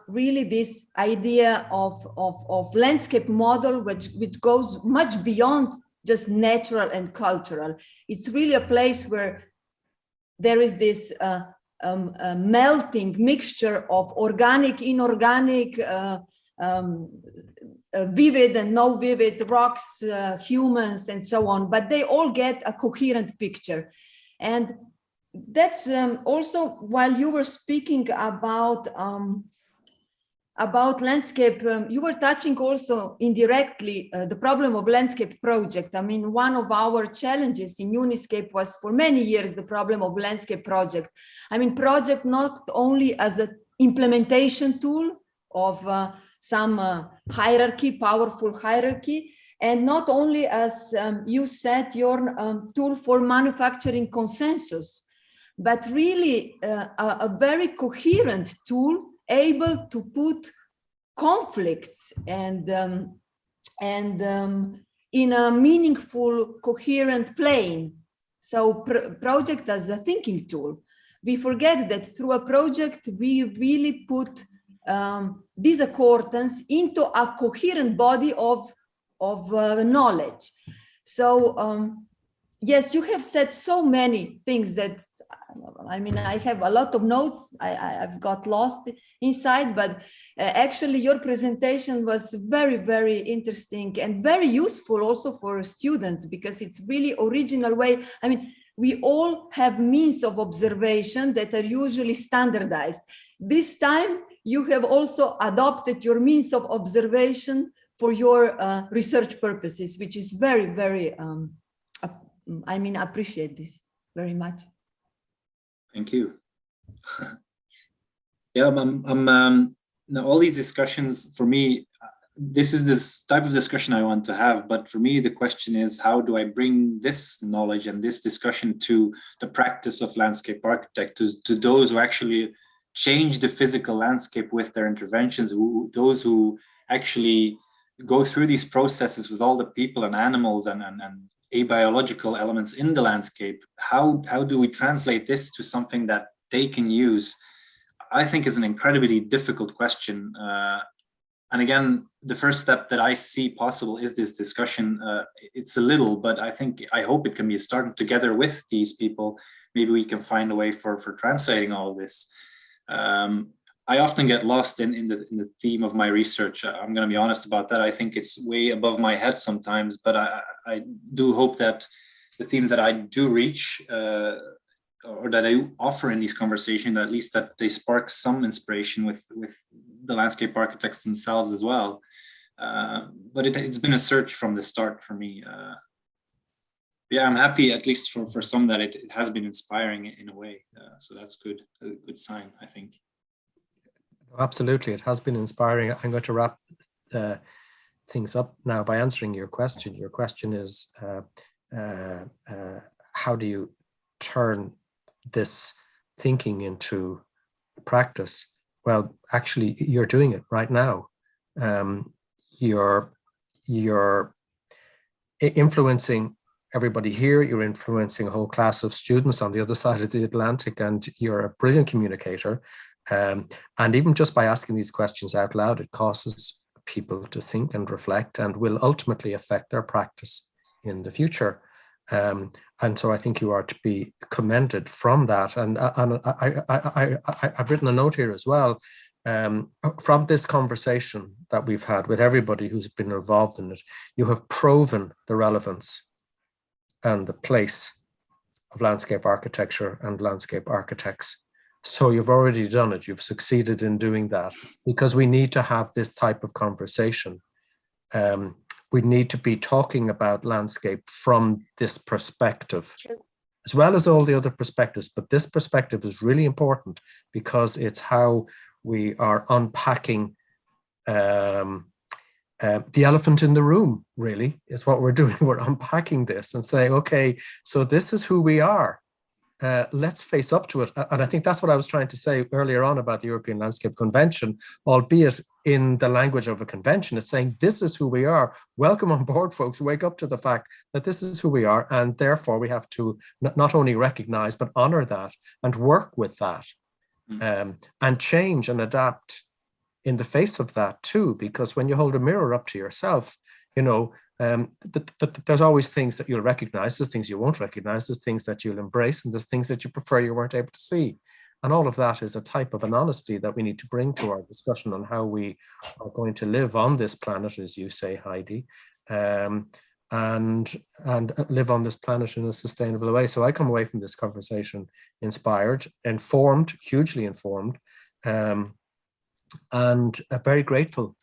really this idea of landscape model, which goes much beyond just natural and cultural. It's really a place where there is this melting mixture of organic, inorganic, vivid and no vivid, rocks, humans, and so on, but they all get a coherent picture. And that's also, while you were speaking about landscape, you were touching also indirectly the problem of landscape project. I mean, one of our challenges in Uniscape was for many years the problem of landscape project. I mean, project not only as an implementation tool of some hierarchy, powerful hierarchy, and not only as you said, your tool for manufacturing consensus, but really a very coherent tool able to put conflicts and in a meaningful, coherent plane. So project as a thinking tool. We forget that through a project, we really put discordance into a coherent body of knowledge. So yes, you have said so many things that, I mean, I have a lot of notes. I've got lost inside, but actually your presentation was very, very interesting and very useful also for students, because it's really original way. I mean, we all have means of observation that are usually standardized. This time you have also adopted your means of observation for your research purposes, which is very, very, I mean, I appreciate this very much. Thank you. Yeah, now all these discussions, for me, this is this type of discussion I want to have, but for me, the question is, how do I bring this knowledge and this discussion to the practice of landscape architect, to those who actually change the physical landscape with their interventions, those who actually go through these processes with all the people and animals and abiological elements in the landscape. How do we translate this to something that they can use? I think is an incredibly difficult question. And again, the first step that I see possible is this discussion. It's a little, but I hope it can be started together with these people. Maybe we can find a way for translating all of this. I often get lost in the theme of my research. I'm going to be honest about that. I think it's way above my head sometimes, but I do hope that the themes that I do reach or that I offer in these conversations, at least that they spark some inspiration with the landscape architects themselves as well. But it's been a search from the start for me. Yeah, I'm happy, at least for some, that it has been inspiring in a way. So that's good, a good sign, I think. Absolutely, it has been inspiring. I'm going to wrap things up now by answering your question. Your question is, how do you turn this thinking into practice? Well, actually, you're doing it right now. You're influencing everybody here. You're influencing a whole class of students on the other side of the Atlantic, and you're a brilliant communicator. And even just by asking these questions out loud, it causes people to think and reflect, and will ultimately affect their practice in the future. And so I think you are to be commended from that. And I've written a note here as well. From this conversation that we've had with everybody who's been involved in it, you have proven the relevance and the place of landscape architecture and landscape architects. So you've already done it. You've succeeded in doing that, because we need to have this type of conversation. We need to be talking about landscape from this perspective, as well as all the other perspectives. But this perspective is really important, because it's how we are unpacking the elephant in the room, really, is what we're doing. We're unpacking this and saying, okay, so this is who we are. Let's face up to it. And I think that's what I was trying to say earlier on about the European Landscape Convention, albeit in the language of a convention. It's saying, this is who we are. Welcome on board, folks. Wake up to the fact that this is who we are. And therefore, we have to not only recognize, but honor that and work with that, and change and adapt in the face of that too. Because when you hold a mirror up to yourself, you know, there's always things that you'll recognize, there's things you won't recognize, there's things that you'll embrace, and there's things that you prefer you weren't able to see. And all of that is a type of an honesty that we need to bring to our discussion on how we are going to live on this planet, as you say, Heidi, and live on this planet in a sustainable way. So I come away from this conversation inspired, informed, hugely informed, and very grateful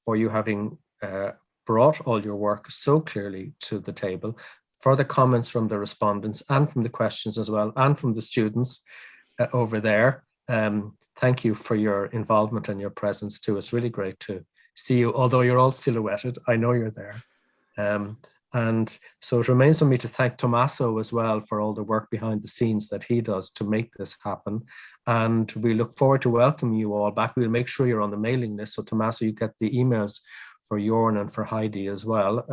for you having brought all your work so clearly to the table, for the comments from the respondents and from the questions as well, and from the students over there. Thank you for your involvement and your presence too. It's really great to see you, although you're all silhouetted. I know you're there. And so it remains for me to thank Tommaso as well for all the work behind the scenes that he does to make this happen. And we look forward to welcoming you all back. We'll make sure you're on the mailing list. So Tommaso, you get the emails for Joern and for Heidi as well,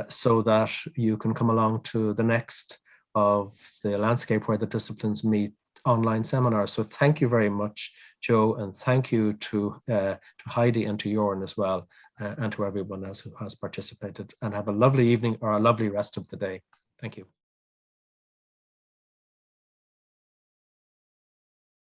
so that you can come along to the next of the Landscape Where the Disciplines Meet online seminar. So thank you very much, Joe, and thank you to Heidi and to Joern as well, and to everyone else who has participated. And have a lovely evening or a lovely rest of the day. Thank you.